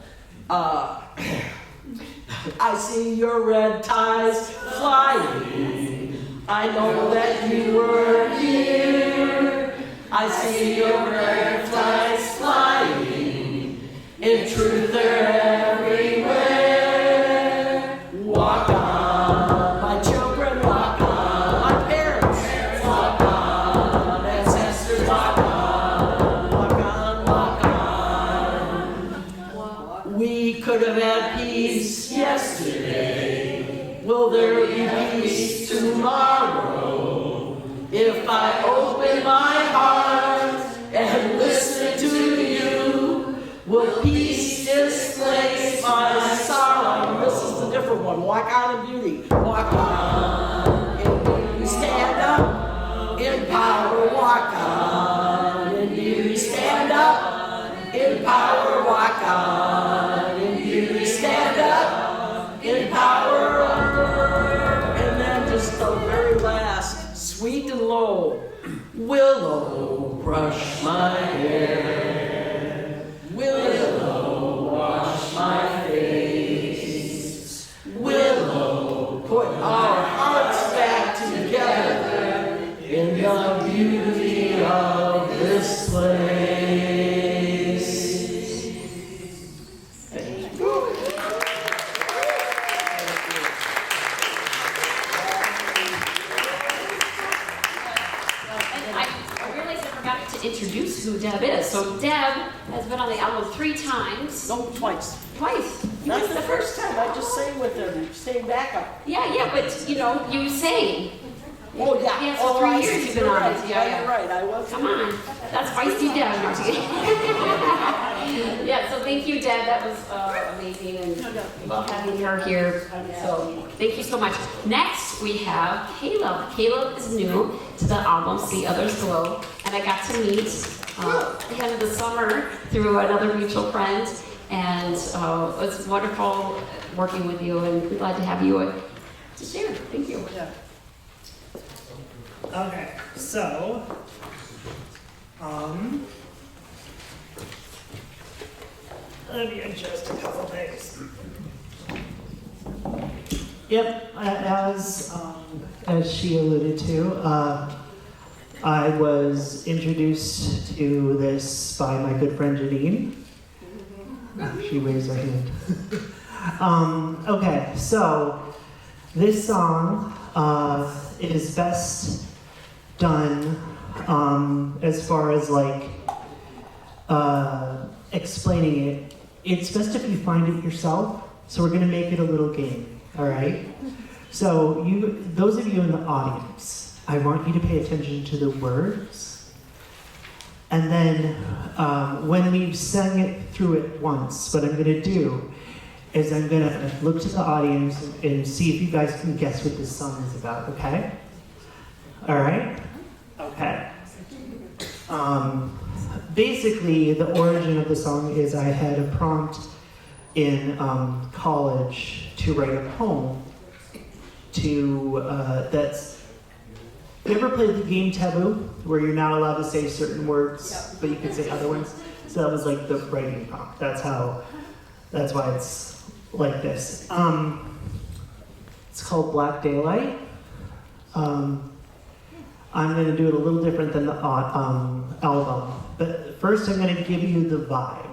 I see your red ties flying. I know that you were here. I see your red ties flying. In truth, they're everywhere. Walk on, my children, walk on, my parents, walk on, ancestors, walk on, walk on, walk on. We could have had peace yesterday. Will there be peace tomorrow? If I open my heart and listen to you, will peace displace my sorrow? This is the different one. Walk on in beauty. Walk on in beauty. Stand up in power. Walk on in beauty. Stand up in power. Walk on in beauty. Stand up in power. And then just the very last, sweet and low. Willow, brush my hair. Willow, wash my face. Willow, put our hearts back together in the beauty of this place. Thank you. I realized I forgot to introduce who Deb is. So Deb has been on the album 3 times. No, twice. Twice. Not the first time. I just sang with them, sang backup. Yeah, but you sang. Oh, yeah. Yeah, so Oh, 3 I years see. you've been You're on right. it. Yeah, You're right. I was. Come on, that's feisty Deb. Yeah, so thank you, Deb. That was amazing, and love having her here. So thank you so much. Next, we have Kaleb. Kaleb is new to the album See Others Glow, and I got to meet him this summer through another mutual friend, and it's wonderful working with you, and we're glad to have you to share. Thank you. Okay, so, let me adjust a couple things. Yep, as she alluded to, I was introduced to this by my good friend Janine. She raised her hand. Okay, so this song is best done as far as like explaining it. It's best if you find it yourself. So we're gonna make it a little game, all right? So those of you in the audience, I want you to pay attention to the words. And then when we've sang it through it once, what I'm gonna do is I'm gonna look to the audience and see if you guys can guess what this song is about, okay? All right? Okay. Basically, the origin of the song is I had a prompt in college to write a poem that's. You ever played the game Taboo, where you're not allowed to say certain words, but you can say other ones? So that was like the writing prompt. That's why it's like this. It's called Black Daylight. I'm gonna do it a little different than the album, but first I'm gonna give you the vibe.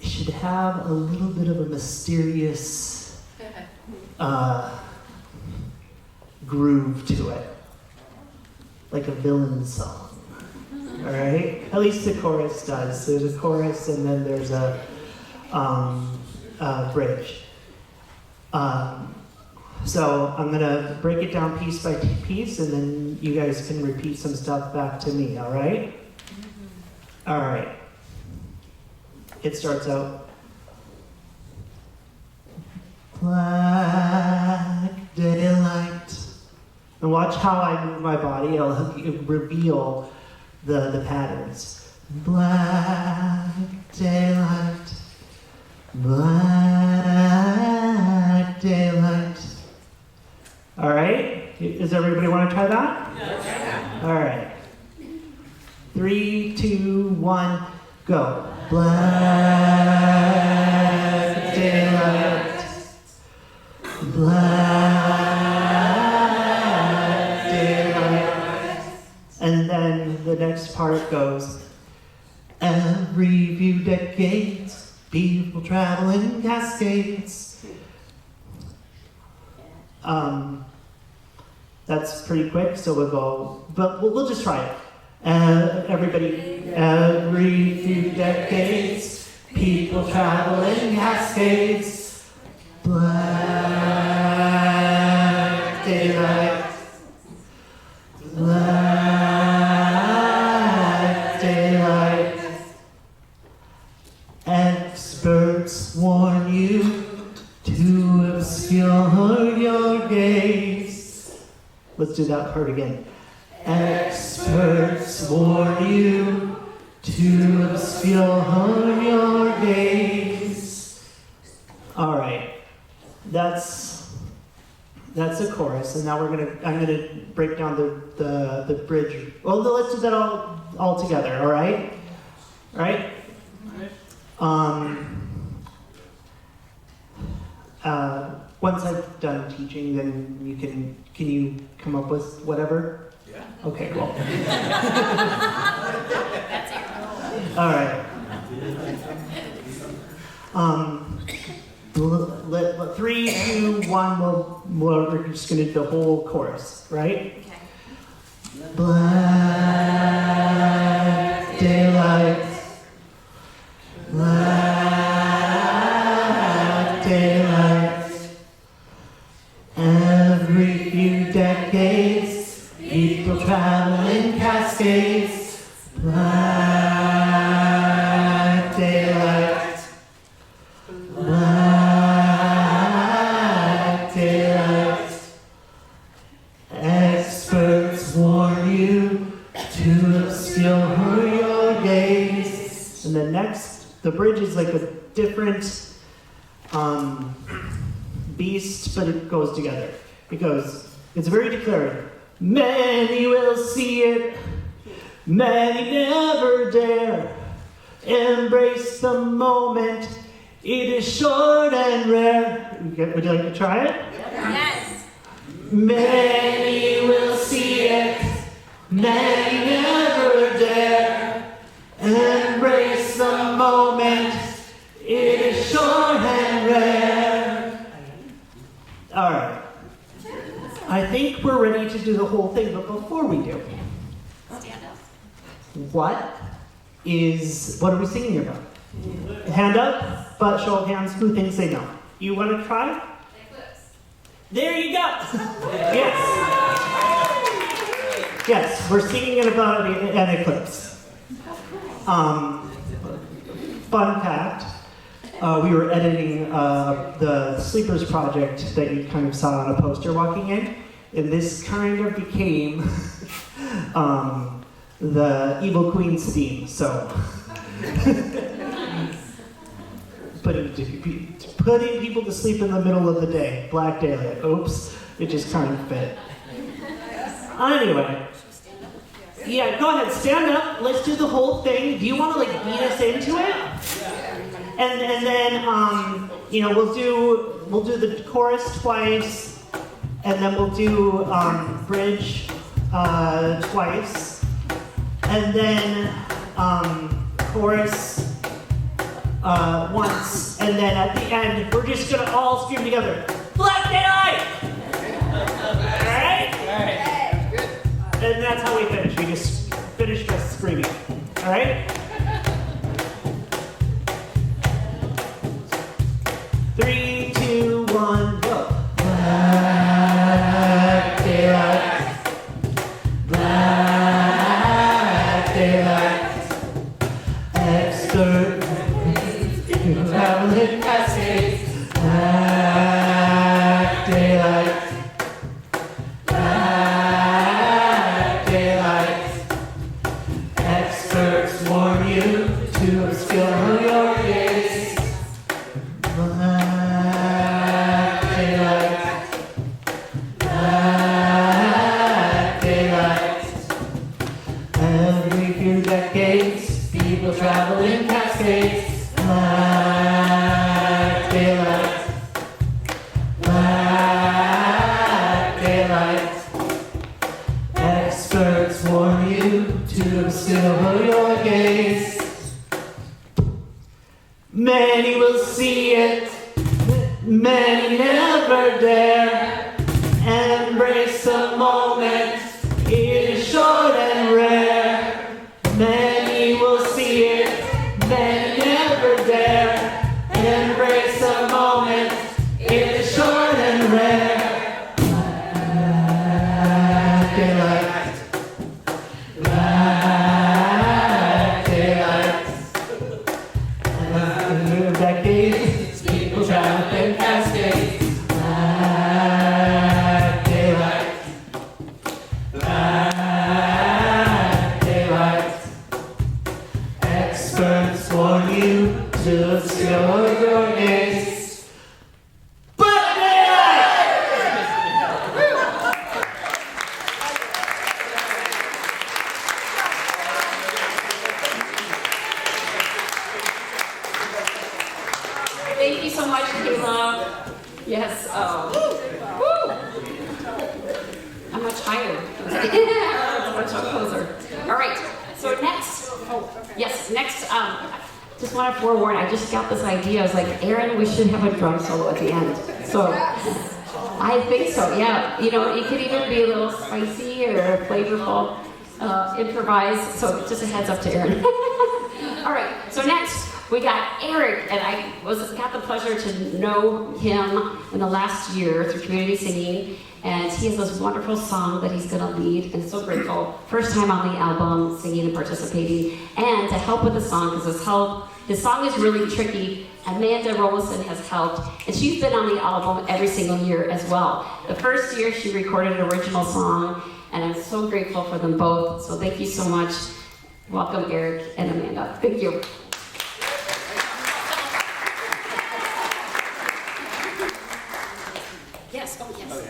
It should have a little bit of a mysterious groove to it, like a villain song. All right, at least the chorus does. There's a chorus and then there's a bridge. So I'm gonna break it down piece by piece, and then you guys can repeat some stuff back to me. All right? All right. It starts out. Black daylight. And watch how I move my body. It'll reveal the patterns. Black daylight. Black daylight. All right? Does everybody want to try that? Yes. All right. 3, 2, 1, go. Black daylight. Black daylight. And then the next part goes. Every few decades, people travel in cascades. That's pretty quick, so we'll go, but we'll just try it. Everybody, every few decades, people travel in cascades. Black daylight. Black daylight. Experts warn you to obscure your gaze. Let's do that part again. Experts warn you to obscure your gaze. All right, that's the chorus, and now I'm gonna break down the bridge. Well, let's do that all together. All right, all right. Once I've done teaching, then can you come up with whatever? Yeah. Okay, cool. That's it. All right. 3, 2, 1, we're just gonna do the whole chorus, right? Okay. Black daylight. Black daylight. Every few decades, traveling cascades, black daylight, black daylight. Experts warn you to obscure your gaze. And then next, the bridge is like a different beast, but it goes together. It goes, it's very declarative. Many will see it, many never dare. Embrace the moment, it is short and rare. Would you like to try it? Yes. Many will see it, many never dare. Embrace the moment, it is short and rare. All right. I think we're ready to do the whole thing, but before we do, Stand up. what are we singing about? Hand up, but show of hands, who thinks they know? You want to try? Eclipse. There you go. Yes. Yes, we're singing about an eclipse. Fun fact, we were editing the Sleepers project that you kind of saw on a poster walking in, and this kind of became the Evil Queen's theme, so. Putting people to sleep in the middle of the day, black daylight. Oops, it just kind of fit. Anyway, yeah, go ahead, stand up. Let's do the whole thing. Do you want to like beat us into it? And then we'll do the chorus twice, and then we'll do bridge twice, and then chorus once, and then at the end we're just gonna all scream together, Black Daylight! Alright? And that's how we finish. We just finish by screaming. Alright? 3, 2, 1, go. Black daylight, black daylight. Expert traveling cascades, black daylight, black daylight. Experts warn you to obscure your gaze. Black daylight, black daylight. Every few decades, people travel in cascades. Black daylight, black daylight. Experts warn you to obscure your gaze. Many will see it, many never dare. Embrace the moment, it is short and rare. Many will see it, many never dare. Embrace the moment, it is short and rare. Black daylight, black daylight. Decades, people travel in cascades. Black daylight, black daylight. Experts warn you to obscure your gaze. Black daylight! Thank you so much, Caleb. Yes. Woo! I'm much higher. Much closer. All right. So next. Yes. Next. Just want to forewarn. I just got this idea. I was like, Aaron, we should have a drum solo at the end. So I think so. Yeah. You know, it could even be a little spicy or flavorful, improvised. So just a heads up to Aaron. All right. So next. We got Eric, and I got the pleasure to know him in the last year through community singing, and he has this wonderful song that he's going to lead, and so grateful. First time on the album, singing and participating, and to help with the song, because this song is really tricky. Amanda Roloson has helped, and she's been on the album every single year as well. The first year she recorded an original song, and I'm so grateful for them both, so thank you so much. Welcome, Eric and Amanda. Thank you. Yes, oh yes.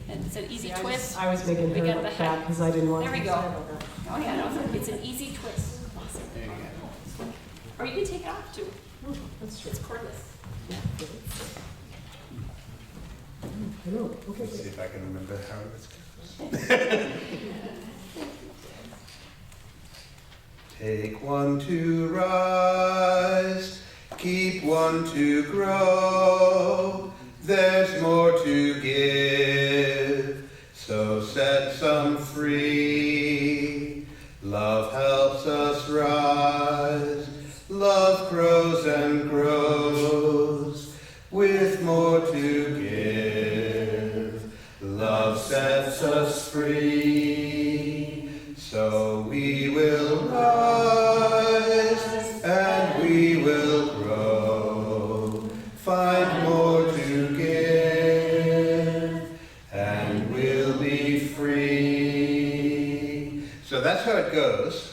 It's an easy twist. I was making We her got look the bad head. because I didn't want There we to. go. Sorry about that. Oh yeah, no, it's an easy twist. Or you can take it off too. That's true. It's cordless. Hello. Okay. Let's see if I can remember how it was. Take one to rise, keep one to grow. There's more to give, so set some free. Love helps us rise. Love grows and grows with more to give. Love sets us free, so we will rise and we will grow. Find more to give and we'll be free. So that's how it goes.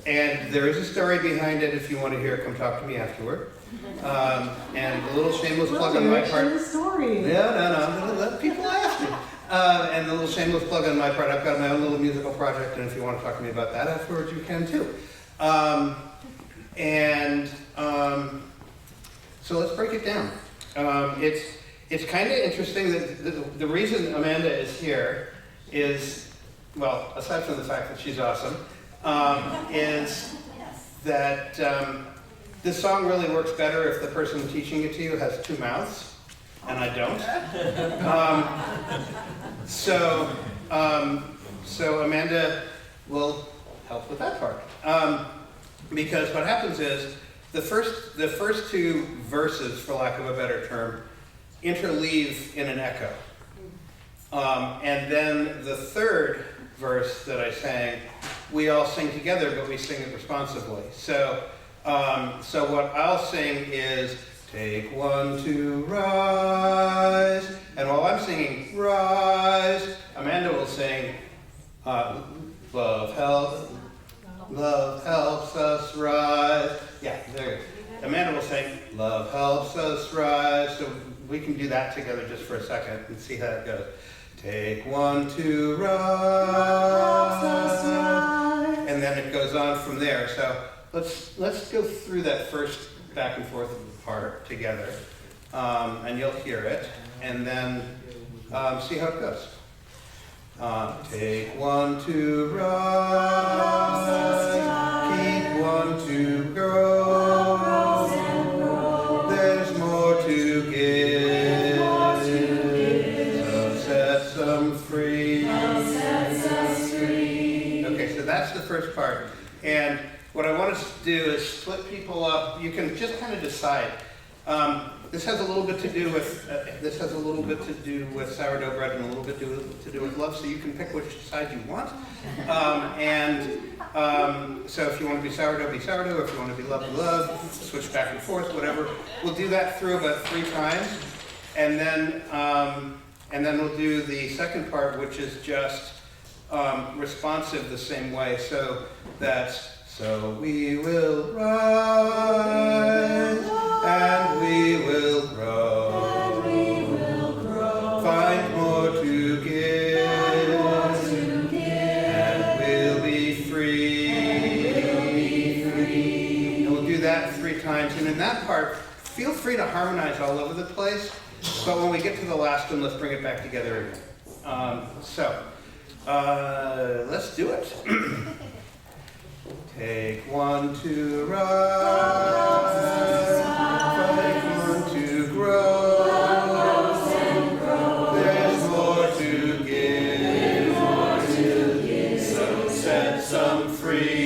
And there is a story behind it. If you want to hear it, come talk to me afterward. And a little shameless plug on my part. The story. No, I'm going to let people ask me. And a little shameless plug on my part. I've got my own little musical project, and if you want to talk to me about that afterwards, you can too. So let's break it down. It's kind of interesting that the reason Amanda is here is, well, aside from the fact that she's awesome, is that this song really works better if the person teaching it to you has two mouths, and I don't. So Amanda will help with that part. Because what happens is the first two verses, for lack of a better term, interleave in an echo. And then the third verse that I sang, we all sing together, but we sing it responsively. So what I'll sing is, take one to rise, and while I'm singing rise, Amanda will sing, love helps us rise. Yeah, there you go. Amanda will sing, love helps us rise. So we can do that together just for a second and see how it goes. Take one to rise, and then it goes on from there. So let's go through that first back and forth part together, and you'll hear it, and then see how it goes. Take one to rise, keep one to grow. There's more to give, so set some free. Okay, so that's the first part. And what I want us to do is split people up. You can just kind of decide. This has a little bit to do with sourdough bread and a little bit to do with love. So you can pick which side you want. So if you want to be sourdough, be sourdough. If you want to be love, be love. Switch back and forth, whatever. We'll do that through about 3 times, and then we'll do the second part, which is just responsive the same way. So that's. So we will rise and we will grow. Find more to give and we'll be free. And we'll do that 3 times. And in that part, feel free to harmonize all over the place. But when we get to the last one, let's bring it back together again. Let's do it. Take one to rise, find one to grow. There's more to give, so set some free.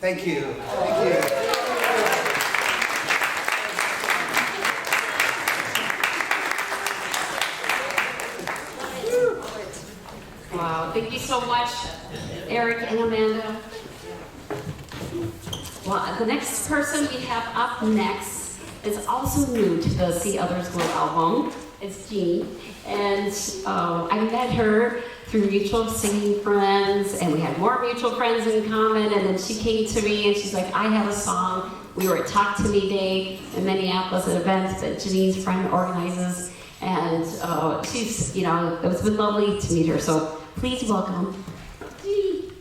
Thank you. Thank you. Wow, thank you so much, Eric and Amanda. Well, the next person we have up next is also new to the See Others Glow album. It's Jeanie, and I met her through mutual singing friends, and we had more mutual friends in common, and then she came to me and she's like, I have a song. We were at Talk to Me Day in Minneapolis, an event that Janine's friend organizes, and she's, you know, it's been lovely to meet her, so please welcome Jeanie.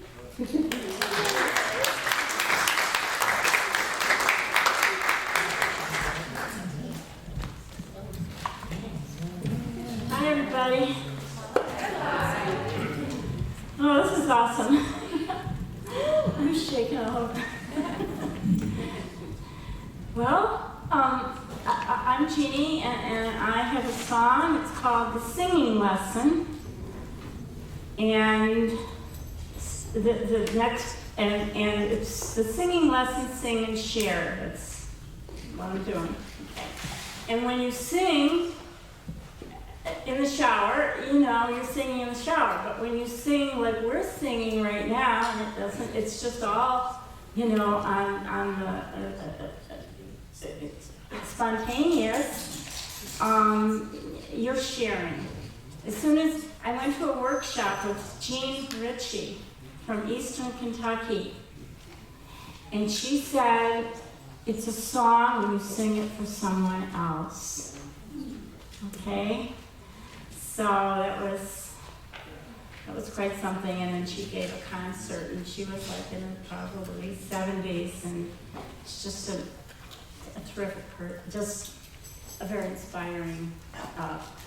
Hi, everybody. Oh, this is awesome. I'm shaking all over. Well, I'm Jeanie, and I have a song. It's called The Singing Lesson. And the next, and it's the singing lesson, sing and share. That's what I'm doing. Okay. And when you sing in the shower, you know, you're singing in the shower. But when you sing like we're singing right now, and it doesn't, it's just all, you know, on the, it's spontaneous, you're sharing. As soon as I went to a workshop with Jean Ritchie from Eastern Kentucky, and she said, it's a song when you sing it for someone else. Okay? So that was quite something, and then she gave a concert, and she was like in probably 70s, and it's just a terrific just a very inspiring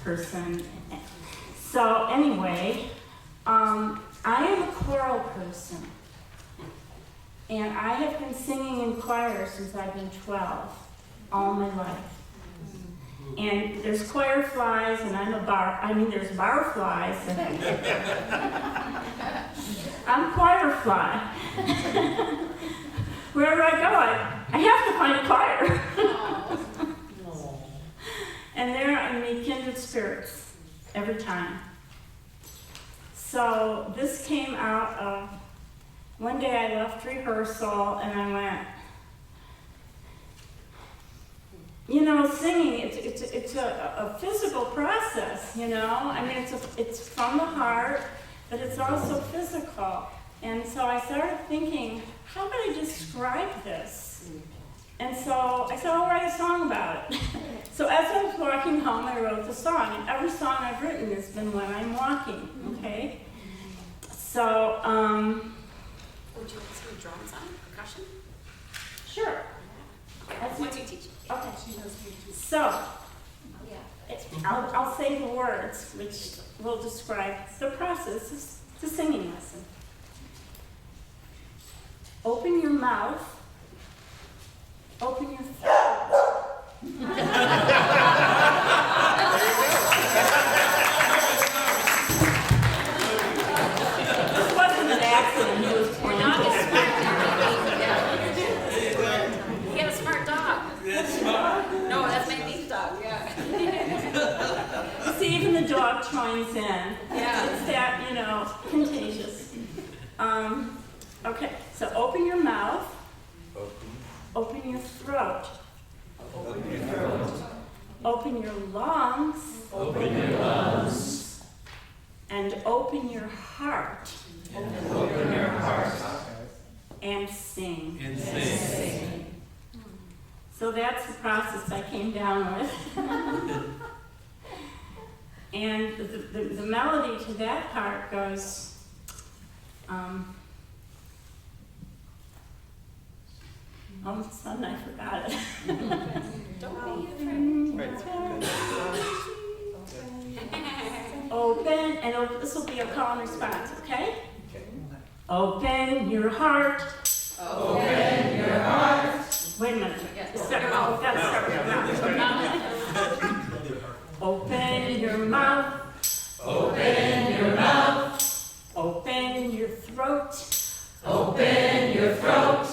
person. So anyway, I am a choral person, and I have been singing in choir since I've been 12, all my life. And there's choir flies, and there's bar flies, and I'm choir fly. Wherever I go, I have to find a choir. And there I meet kindred spirits every time. So this came out of, one day I left rehearsal and I went, you know, singing, it's a physical process, you know? I mean, it's from the heart, but it's also physical. And so I started thinking, how could I describe this? And so I said, I'll write a song about it. So as I was walking home, I wrote the song. And every song I've written has been when I'm walking, okay? So, Would you like some drums on percussion? Sure. That's what you teach. Okay. So, I'll say the words, which will describe the process of the singing lesson. Open your mouth. Open your throat. This wasn't an accident. He was born. Dog is smart. He had a smart dog. That's smart. No, that's my beef dog. Yeah. See, even the dog joins in. Yeah. It's that, you know, contagious. Okay, so open your mouth. Open your throat. Open your throat. Open your lungs. Open your lungs. And open your heart. And open your heart. And sing. And sing. So that's the process I came down with. And the melody to that part goes, all of a sudden I forgot it. Open, and this will be a call and response, okay? Open your heart. Open your heart. Wait a minute. Start your mouth. Open your mouth. Open your mouth. Open your throat. Open your throat.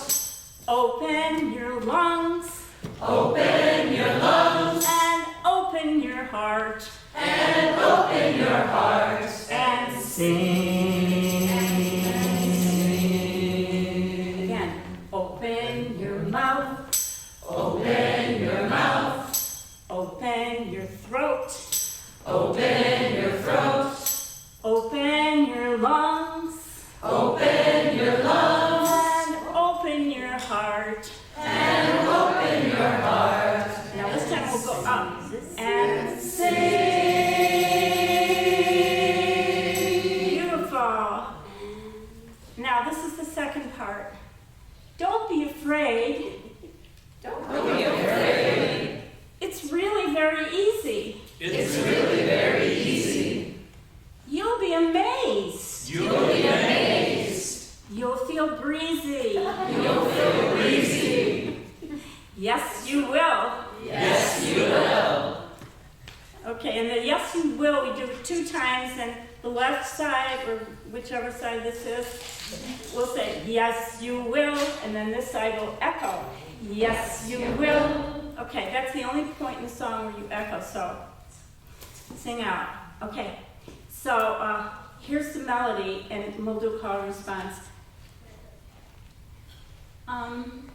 times, and the left side, or whichever side this is, will say, yes, you will, and then this side will echo, yes, you will. Okay, that's the only point in the song where you echo, so sing out. Okay, so here's the melody, and we'll do call and response. I'm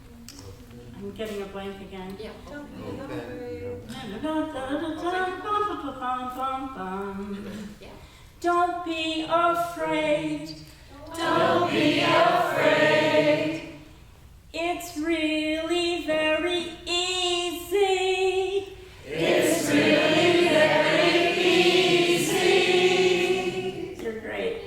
getting a blank again. Yeah. Don't be afraid. Don't be afraid. It's really very easy. It's really very easy. You're great.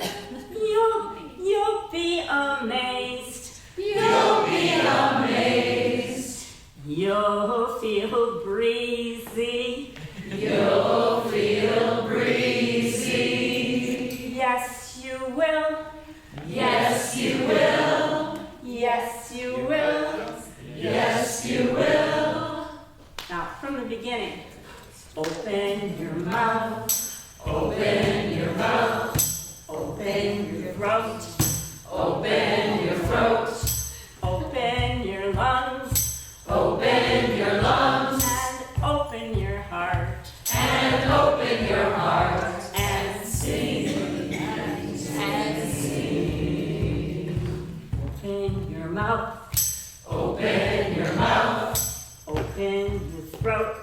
You'll be amazed. You'll be amazed. You'll feel breezy. You'll feel breezy. Yes, you will. Yes, you will. Yes, you will. Yes, you will. Now, from the beginning. Open your mouth. Open your mouth. Open your throat. Open your throat. Open your lungs. Open your lungs. And open your heart. And open your heart. And sing. And sing. Open your mouth. open your mouth. Open your throat.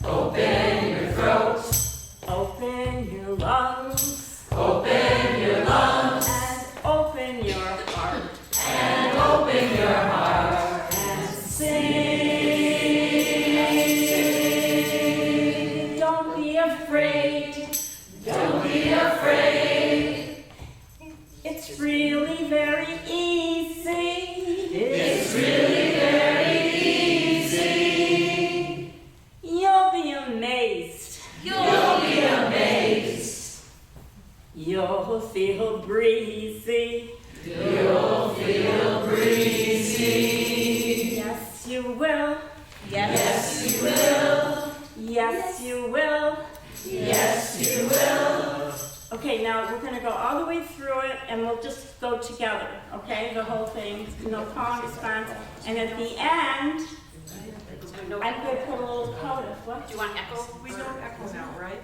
Open your throat. Open your lungs. Open your lungs. And open your heart. And open your heart. And sing. Don't be afraid. Don't be afraid. It's really very easy. It's really very easy. You'll be amazed. You'll be amazed. You'll feel breezy. You'll feel breezy. Yes, you will. Yes, you will. Yes, you will. Yes, you will. Okay, now we're going to go all the way through it and we'll just go together, okay? The whole thing, no call and response. And at the end, I'm going to put a little coda. What? Do you want echo? We don't echo now, right?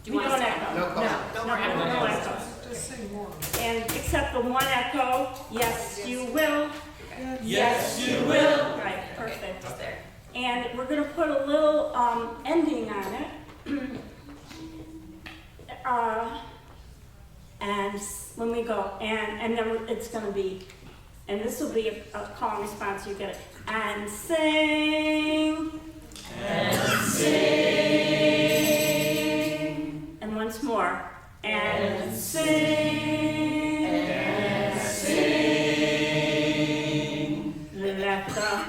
Do you We want don't us to- echo. No call. No more echo. No echo. Just sing more. And except the one echo, yes, you will. Yes, you will. Right, perfect. Just there. And we're going to put a little ending on it. And when we go, and then it's going to be, and this will be a call and response, you get it. And sing. And sing. And once more. And sing. And sing. Let the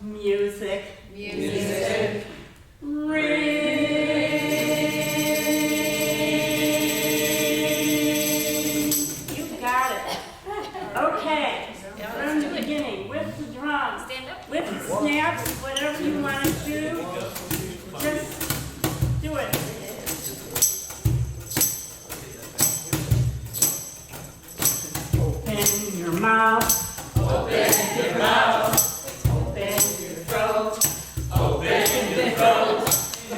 music ring. You got it. Okay. From the beginning, with the drums, Stand up. with the snaps, whatever you want to do, just do it. Open your mouth. Open your mouth. Open your throat. Open your throat.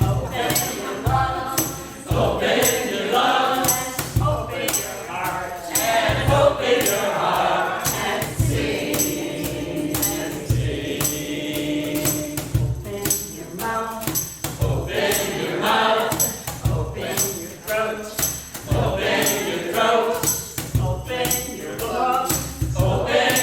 Open your lungs. Open your lungs. And open your heart. And open your heart. And sing. Open your mouth. Open your mouth. Open your throat. Open your throat. Open your lungs. Open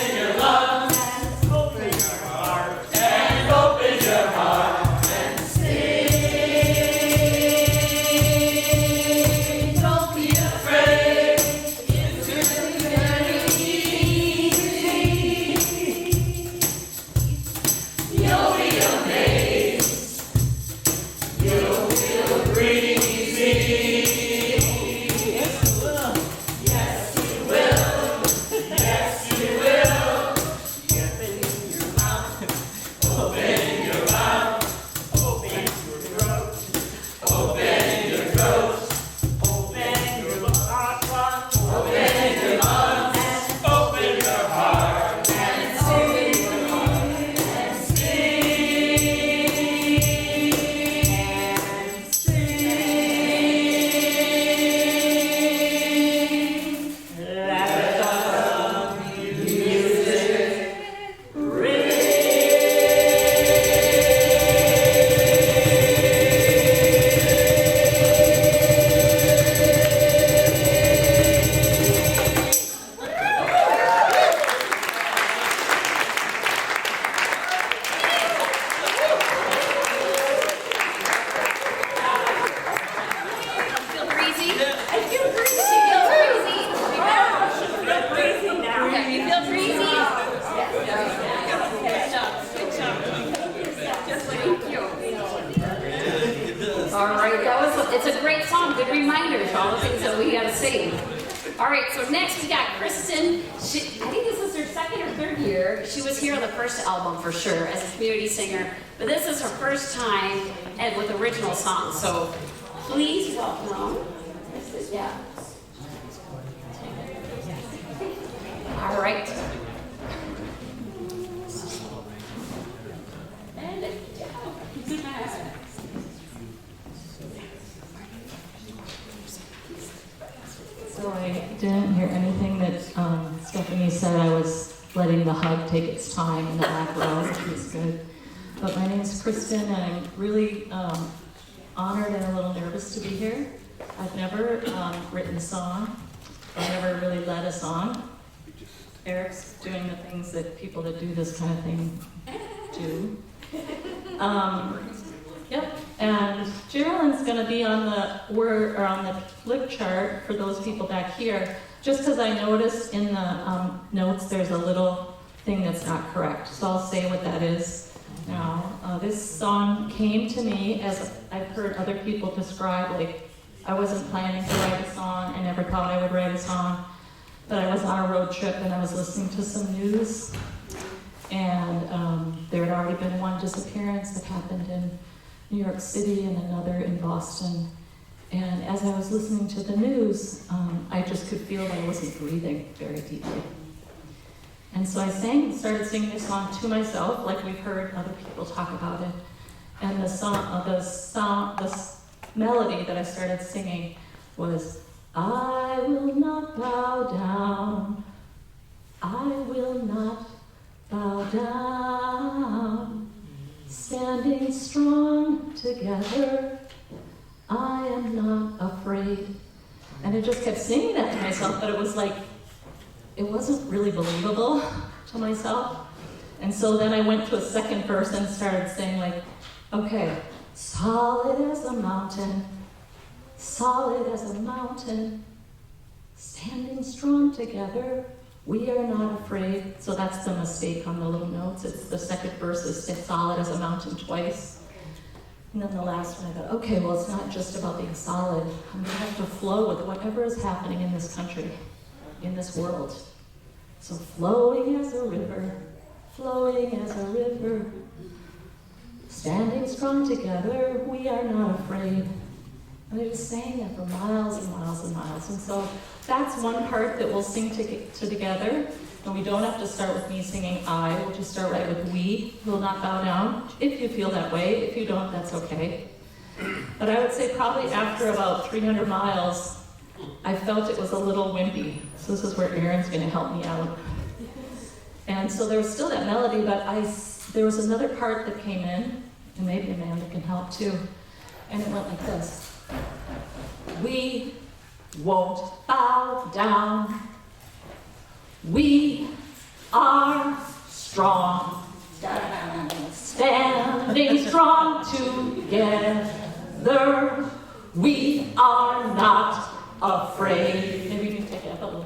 Thank you. All right, it's a great song. Good reminder to all the things that we got to sing. All right, so next we got Kristin. I think this is her second or third year. She was here on the first album for sure as a community singer, but this is her first time and with original songs. So please welcome. Yeah. All right. So I didn't hear anything that Stephanie said. I was letting the hug take its time in the back row, which was good. But my name is Kristin, and I'm really honored and a little nervous to be here. I've never written a song. I've never really led a song. Eric's doing the things that people that do this kind of thing do. Yep, and Geralyn's going to be on the flip chart for those people back here, just because I noticed in the notes there's a little thing that's not correct. So I'll say what that is now. This song came to me as I've heard other people describe, like I wasn't planning to write a song. I never thought I would write a song, but I was on a road trip and I was listening to some news, and there had already been one disappearance that happened in New York City and another in Boston. And as I was listening to the news, I just could feel that I wasn't breathing very deeply. And so I started singing this song to myself, like we've heard other people talk about it. And the melody that I started singing was, I will not bow down, I will not bow down, standing strong together, I am not afraid. And I just kept singing that to myself, but it was like, it wasn't really believable to myself. And so then I went to a second verse and started saying like, okay, solid as a mountain, standing strong together, we are not afraid. So that's the mistake on the little notes. It's the second verse is solid as a mountain twice. And then the last one I thought, okay, well it's not just about being solid. I'm gonna have to flow with whatever is happening in this country, in this world. So flowing as a river, standing strong together, we are not afraid. And they just sang that for miles and miles and miles. And so that's one part that we'll sing together. And we don't have to start with me singing I. We'll just start right with we. We'll not bow down. If you feel that way. If you don't, that's okay. But I would say probably after about 300 miles, I felt it was a little wimpy. So this is where Aaron's going to help me out. And so there was still that melody, but there was another part that came in, and maybe Amanda can help too. And it went like this. We won't bow down. We are strong. Standing strong together. We are not afraid. Maybe you can take it up a little.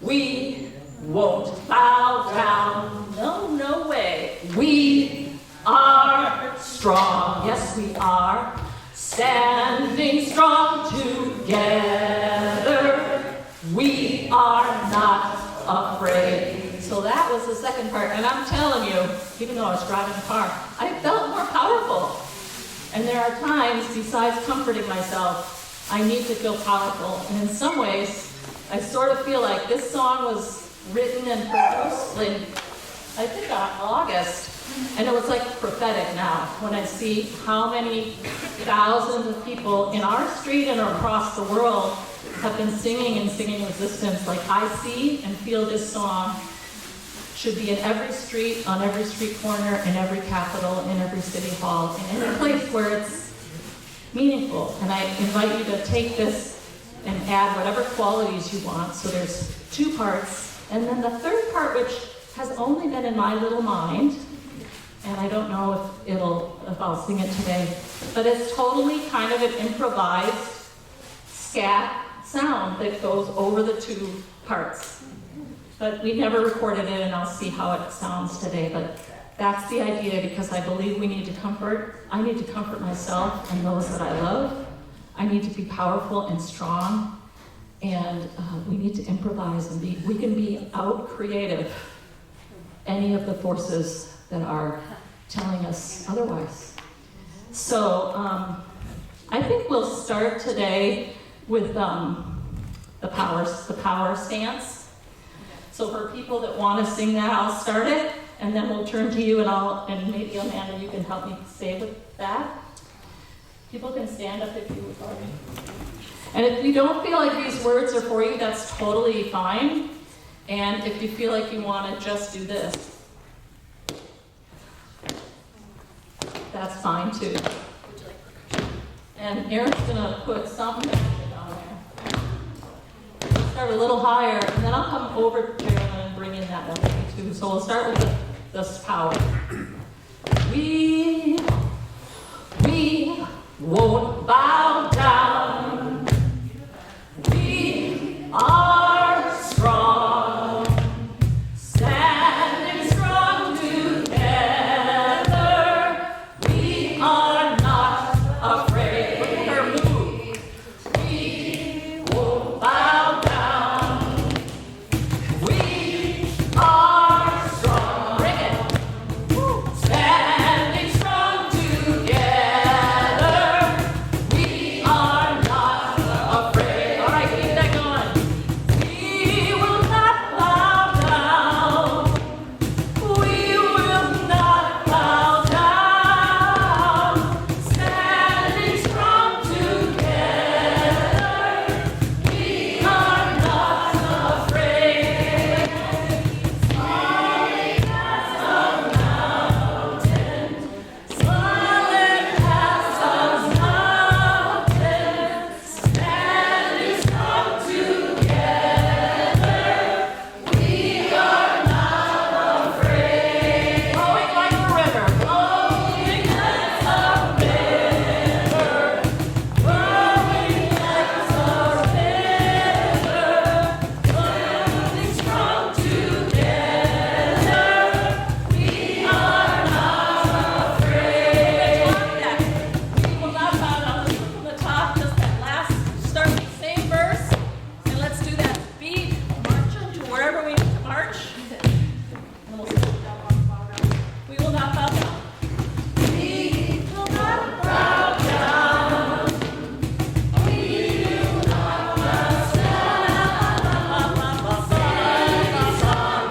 We won't bow down. No way. We are strong. Yes, we are. Standing strong together, we are not afraid. So that was the second part, and I'm telling you, even though I was driving the car, I felt more powerful. And there are times, besides comforting myself, I need to feel powerful. And in some ways, I sort of feel like this song was written and produced in, I think, August. And it was like prophetic now when I see how many thousands of people in our street and across the world have been singing and singing resistance. Like I see and feel this song should be in every street, on every street corner, in every capital, in every city hall, in any place where it's meaningful. And I invite you to take this and add whatever qualities you want. So there's two parts. And then the third part, which has only been in my little mind, and I don't know if I'll sing it today, but it's totally kind of an improvised scat sound that goes over the two parts. But we never recorded it, and I'll see how it sounds today. But That's the idea, because I believe we need to comfort. I need to comfort myself and those that I love. I need to be powerful and strong, and we need to improvise and we can be out creative any of the forces that are telling us otherwise. So I think we'll start today with the power stance. So for people that want to sing that, I'll start it, and then we'll turn to you, and maybe Amanda, you can help me stay with that. People can stand up if you would like. And if you don't feel like these words are for you, that's totally fine. And if you feel like you want to just do this, that's fine too. And Erin's gonna put some magic on there. Start a little higher, and then I'll come over to Geralyn and bring in that melody too. So we'll start with this power. We won't bow down. We are strong, standing strong together. We are not afraid. Look at her move. We won't bow down. We are strong. Bring it. Standing strong together. We are not afraid. All right, keep that going. We will not bow down. We will not bow down. Standing strong together. We are not afraid. Smiling as a mountain. Smiling as a mountain. Standing strong together. We are not afraid. Flowing like a river. Flowing as a river. Flowing as a river. Standing strong together. We are not afraid. We will not bow down. Let's go from the top, just that last, start with the same verse, and let's do that beat, march to wherever we need to march. And we'll sit down on the bow down. We will not bow down. We will not bow down. We will not bow down. Standing strong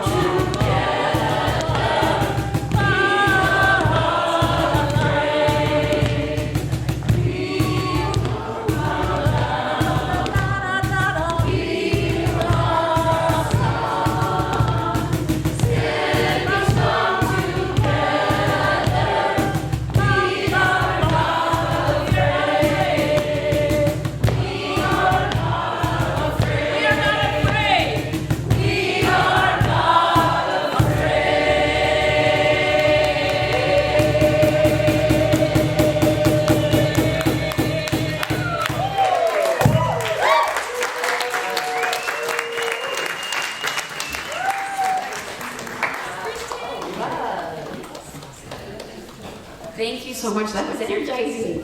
Thank you so much. That was energizing.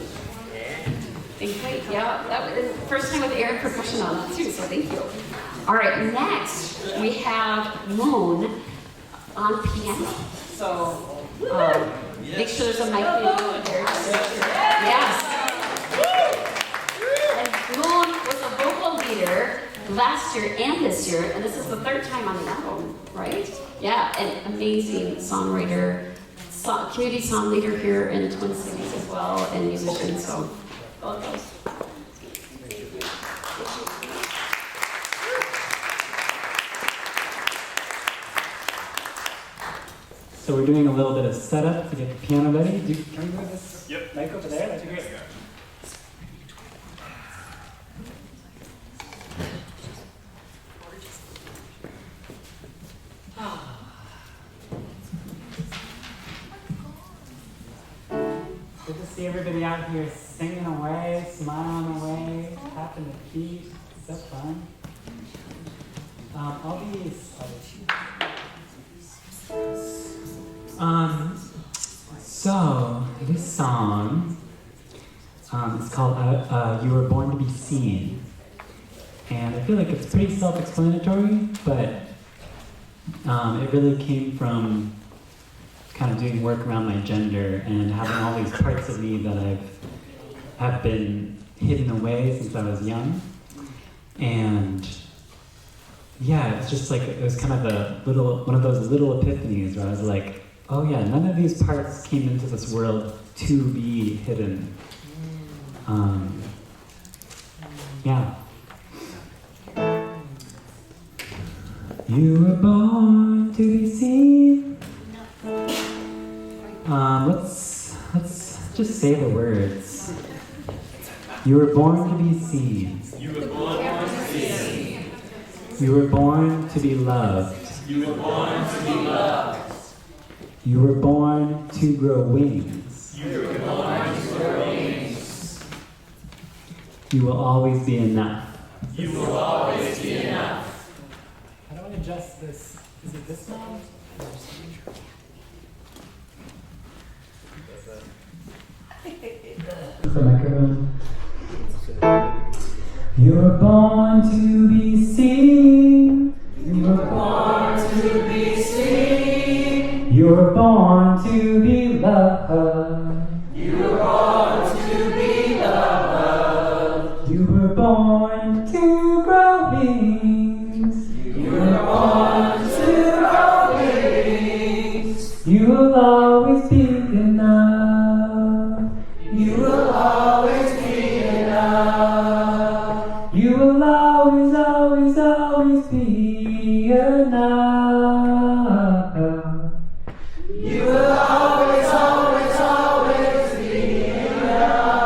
Thank you. Yeah, that was the first time with air percussion on that too, so thank you. All right, next we have Moon on piano. So make sure there's a mic in there. Yes. And Moon was a vocal leader last year and this year, and this is the third time on the album, right? Yeah, an amazing songwriter, community song leader here in the Twin Cities as well, and musician, so welcome. So we're doing a little bit of setup to get the piano ready. Can we move this mic over there? That'd be great. Good to see everybody out here singing away, smiling away, tapping the feet. Is that fun? All these. So this song is called "You Were Born to Be Seen," and I feel like it's pretty self-explanatory, but it really came from kind of doing work around my gender and having all these parts of me that have been hidden away since I was young, and yeah, it's just like it was kind of one of those little epiphanies where I was like, oh yeah, none of these parts came into this world to be hidden. Yeah. You were born to be seen. Let's just say the words. You were born to be seen. You were born to be seen. You were born to be loved. You were born to be loved. You were born to grow wings. You were born to grow wings. You will always be enough. You will always be enough. How do I adjust this? Is it this now? The microphone. You were born to be seen. You were born to be seen. You were born to be loved. You were born to be loved. You were born to grow wings. You were born to grow wings. You will always be enough. You will always be enough. You will always, always, always be enough. You will always, always, always be enough.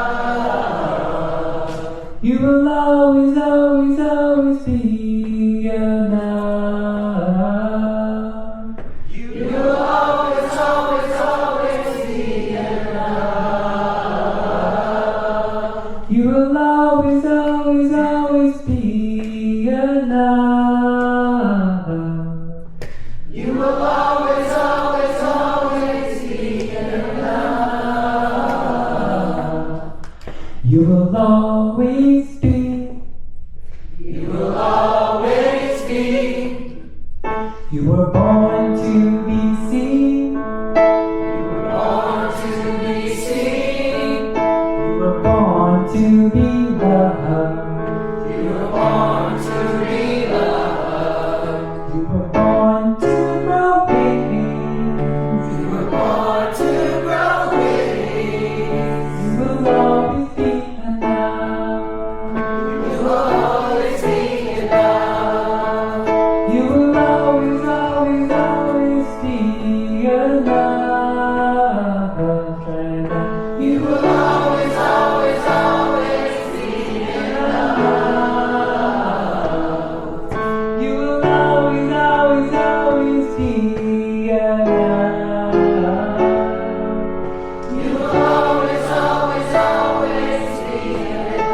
You will always, always, always be enough. You will always, always, always be enough. You will always, always, always be enough. You will always, always, always be enough. You will always be. You will always be. You were born to be seen. You were born to be seen. You were born to be loved. You were born to be loved. You were born to grow wings. You were born to grow wings. You will always be enough. You will always be enough. You will always, always, always be enough. You will always, always, always be enough. You will always, always, always be enough. You will always, always, always be enough.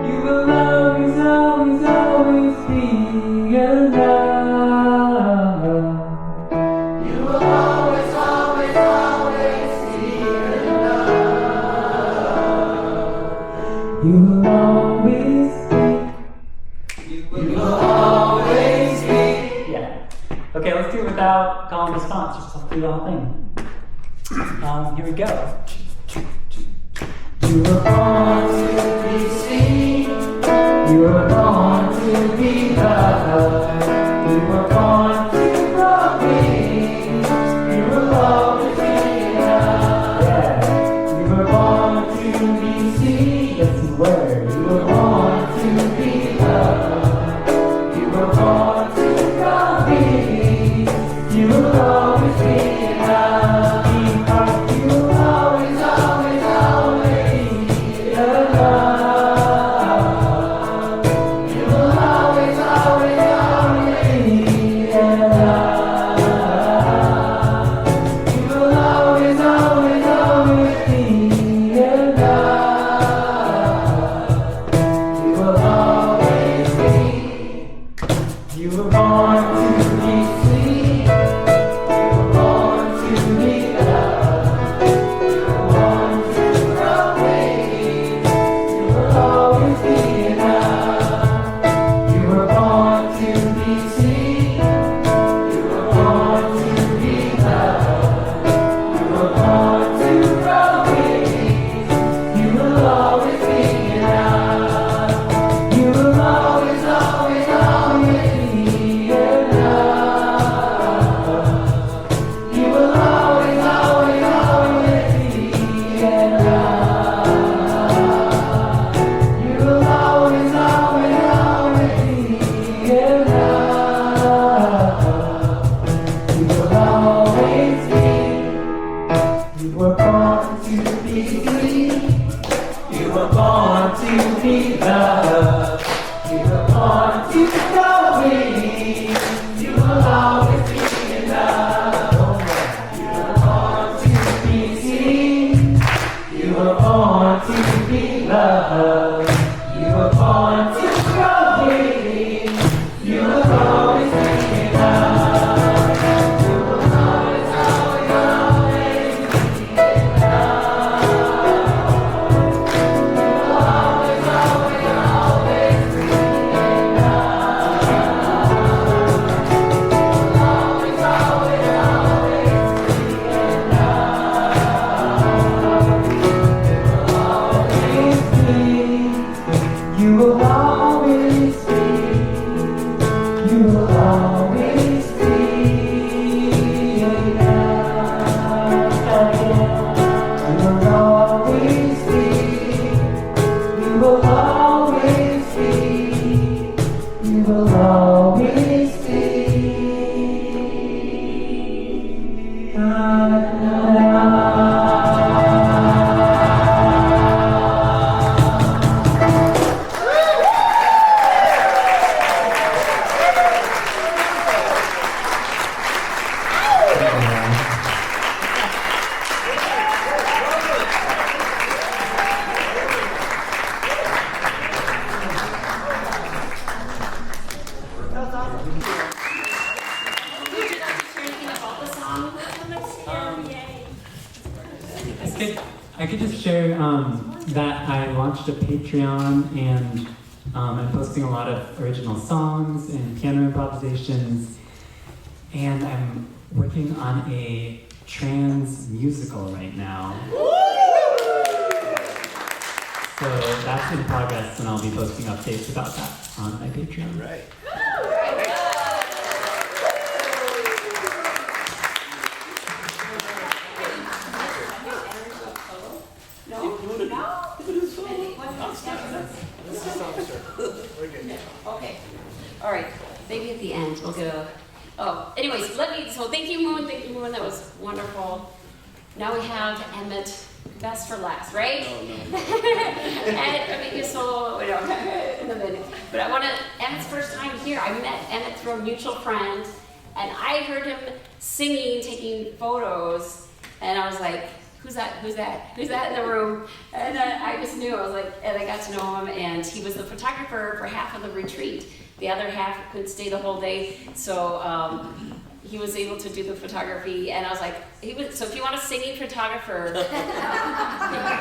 You will always, always, always be enough. You will always, always, always be enough. You will always be. You will always be. Yeah. Okay, let's do it without call and response. Just do the whole thing. Here we go. You were born to be seen. You were born to be loved. You were born to grow wings. You will always be enough. Yeah. You were born to be seen. That's the word. You were born to be loved. You were born to grow wings. You will always be enough. You will always, always, always be enough. You will always, always, always were born to be free. You were born to be loved. You were born to go free. You will always be in love. You were born to be seen. You were born to be loved. You were born to go free. You will always be in love. You will always, always, always be in love. You will always, always, always be in love. Always, always, always be in love. You will always be. You will always be. You will always be. You will always be. You will always be. Would you like to share anything about the song? I could just share that I launched a Patreon and I'm posting a lot of original songs and piano improvisations, and I'm working on a trans musical right now. So that's in progress, and I'll be posting updates about that on my Patreon. Right. Okay. All right. Maybe at the end we'll get a. Oh, anyways, so thank you, Moon. Thank you, Moon. That was wonderful. Now we have Emmett. Best for last, right? And I mean, so, in a minute. But I want to, Emmett's first time here. I met Emmett through a mutual friend, and I heard him singing, taking photos, and I was like, who's that in the room? And I just knew, I was like, and I got to know him, and he was the photographer for half of the retreat. The other half couldn't stay the whole day, so he was able to do the photography, and I was like, so if you want a singing photographer,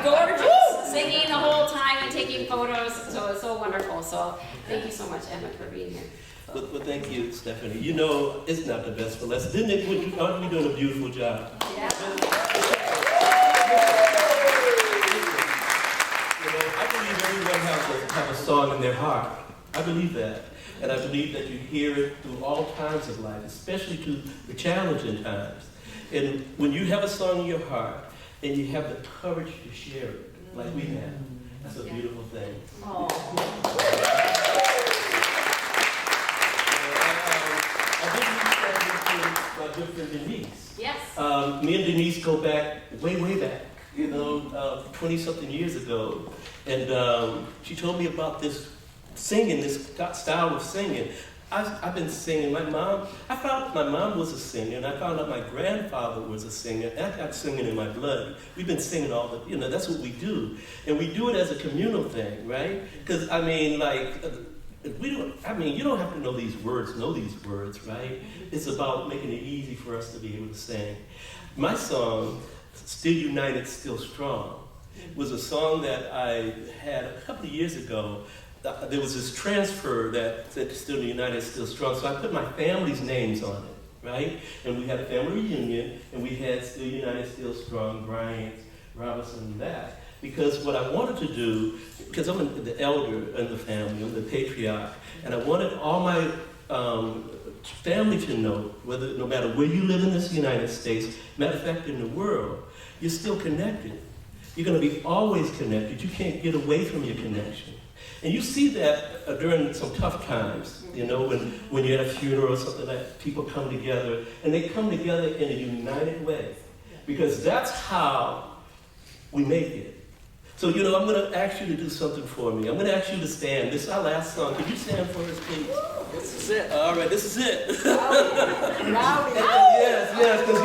gorgeous, singing the whole time and taking photos, so it's so wonderful. So thank you so much, Emmett, for being here. Well, thank you, Stephanie. You know, it's not the best for last. Aren't we doing a beautiful job? Yeah. I believe everyone has a song in their heart. I believe that. And I believe that you hear it through all times of life, especially through the challenging times. And when you have a song in your heart and you have the courage to share it, like we have, that's a beautiful thing. Oh. I did my good friend Denise. Yes. Me and Denise go back, way back, 20-something years ago. And she told me about this singing, this style of singing. I've been singing. I found out my mom was a singer, and I found out my grandfather was a singer, and I got singing in my blood. We've been singing that's what we do. And we do it as a communal thing, right? Because, you don't have to know these words, right? It's about making it easy for us to be able to sing. My song, Still United, Still Strong, was a song that I had a couple of years ago. There was this transfer that said Still United, Still Strong, so I put my family's names on it, right? And we had a family reunion, and we had Still United, Still Strong, Bryant, Robinson, and that. Because what I wanted to do, because I'm the elder in the family, I'm the patriarch, and I wanted all my family to know, no matter where you live in this United States, matter of fact, in the world, you're still connected. You're going to be always connected. You can't get away from your connection. And you see that during some tough times, when you're at a funeral or something like that, people come together, and they come together in a united way. because that's how we make it. So, I'm going to ask you to do something for me. I'm going to ask you to stand. This is our last song. Could you stand for us, please? This is it. All right, this is it. Yes, because,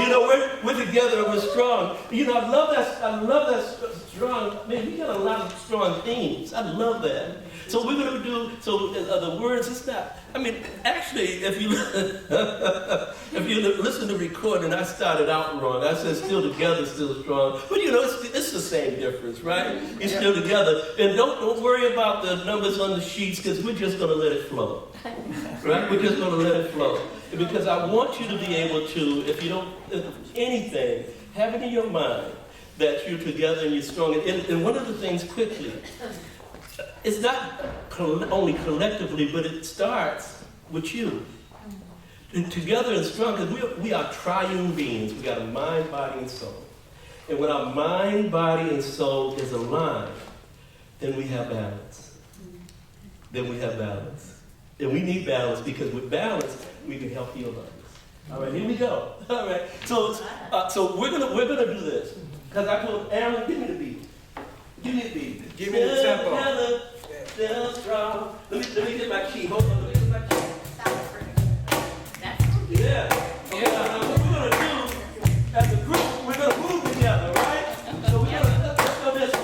we're together and we're strong. I love that strong, man, we got a lot of strong themes. I love that. So we're going to do, the words, it's not, actually, if you listen to the recording, I started out wrong. I said still together, still strong. But it's the same difference, right? You're still together. And don't worry about the numbers on the sheets, because we're just going to let it flow. Right? We're just going to let it flow. Because I want you to be able to, if anything, have it in your mind that you're together and you're strong. And one of the things quickly, it's not only collectively, but it starts with you. And together and strong, because we are triune beings. We got a mind, body, and soul. And when our mind, body, and soul is aligned, then we have balance. And we need balance, because with balance, we can help heal others. All right, here we go. All right, so we're gonna do this. Because I told Aaron, give me the beat. Give me the beat. Give me the tempo. Together, still strong. Let me get my key. Hold on, let me get my key. Yeah. What we're gonna do as a group, we're gonna move together, right? So we're gonna let's go this way.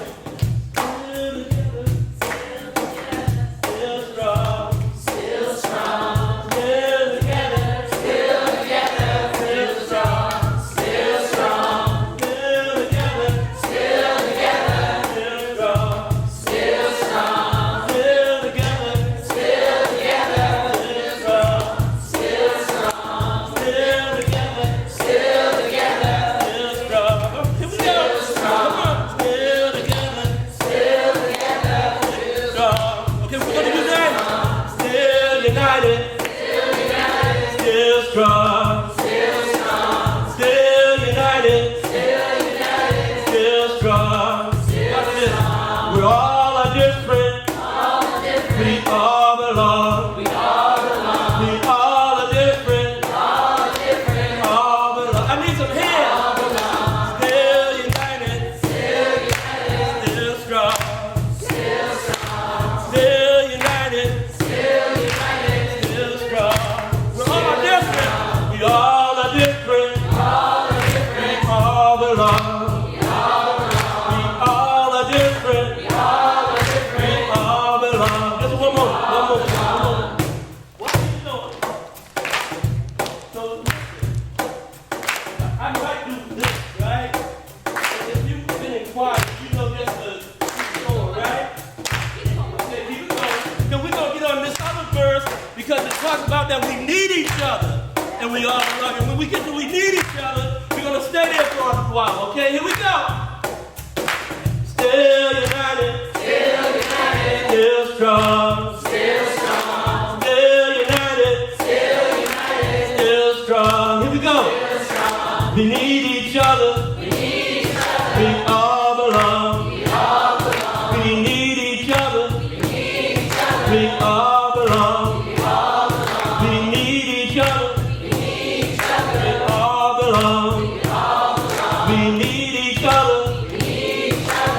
Still strong. Still strong. Still together. Still together. Still strong. Still strong. Still together. Still together. Still strong. Still strong. Still together. Still together. Still strong. Still strong. Still together. Still together. Still strong. Here we go. Come on. Still together. Still together. Still strong. Okay, we're gonna do that. Still united. Still united. Still strong. Still strong. Still united. Still united. Still strong. Watch this. We all are different. We all belong. We all are different. All belong. I need some hands. Still united. Still strong. Still united. Still strong. We all are different. We all are different. All belong. We all are different. We all belong. Just one more. What are you doing? So I might do this, right? If you've been in choir, you know just to keep going, right? Okay, keep it going. Then we're going to get on this other verse, because it talks about that we need each other. And we all belong. And when we get to we need each other, we're going to stay there for a while, okay? Here we go. Still united. Still strong. Still united. Still strong. Here we go. We need each other. We all belong. We need each other. We all belong. We need each other. We all belong. We need each other.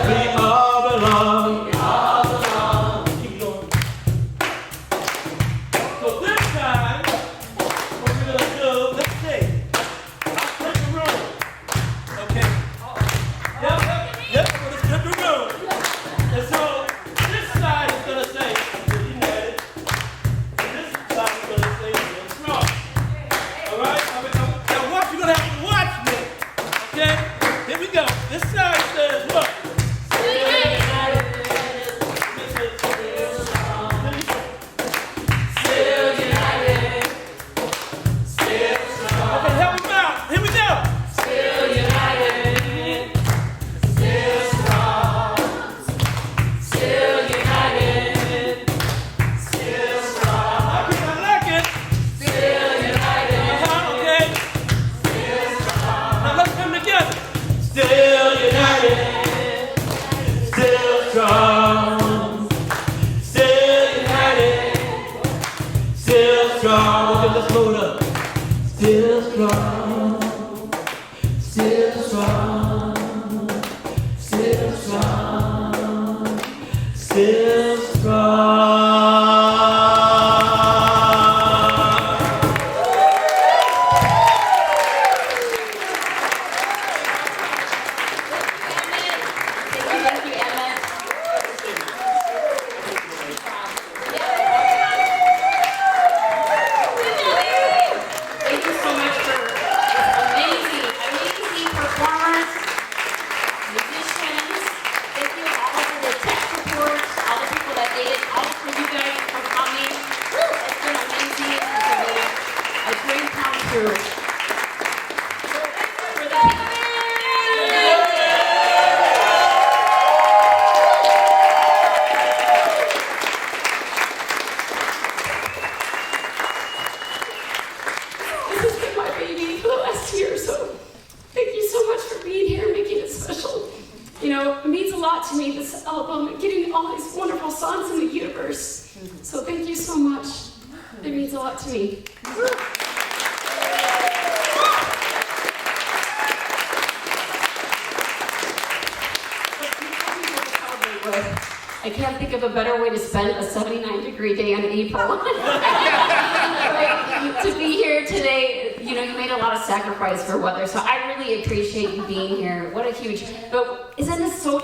We all belong. Keep going. So this time, what we're gonna do, let's see. I'll split the room. Okay. Yep. We're gonna split the room. And so this side is gonna say, "We're united." And this side is gonna say, "We're strong." All right. Now watch. You're gonna have to watch me. Okay. Here we go. This side says what? Okay, help him out. Here we go. I like it. Okay. Now let's come together. Still united. Still strong. Still united. Still strong. Okay, let's load up. Still strong. Still strong, still strong, still strong. Thank you, Emmett. Thank you so much for amazing, amazing performers, musicians. Thank you all for the tech support, all the people that made it, all for you guys for coming. It's been amazing. It's been a dream come true. For the This has been my baby for the last year, so thank you so much for being here and making it special. You know, it means a lot to me, this album, and getting all these wonderful songs in the universe. So thank you so much. It means a lot to me. I can't think of a better way to spend a 79-degree day in April. Right? To be here today, you know, you made a lot of sacrifice for weather, so I really appreciate you being here. What a huge, but isn't this so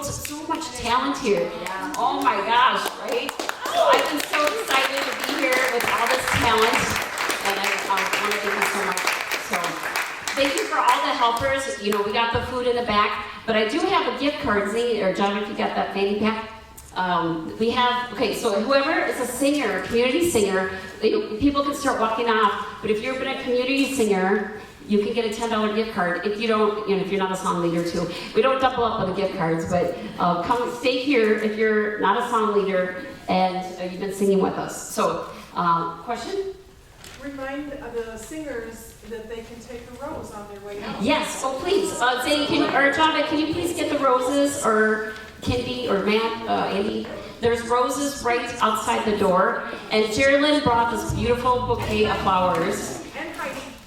much talent here? Oh my gosh, right? So I've been so excited to be here with all this talent, and I want to thank you so much. So thank you for all the helpers. You know, we got the food in the back, but I do have a gift card. Zane or John, if you got that fanny pack. We have, okay, so whoever is a singer, community singer, people can start walking off, but if you've been a community singer, you can get a $10 gift card. If you don't, you know, if you're not a song leader too. We don't double up on the gift cards, but come stay here if you're not a song leader and you've been singing with us. So, question? Remind the singers that they can take a rose on their way out. Yes, oh please. Zane, Java, can you please get the roses, or Kendi or Matt, Andy? There's roses right outside the door, and Geralyn brought this beautiful bouquet of flowers.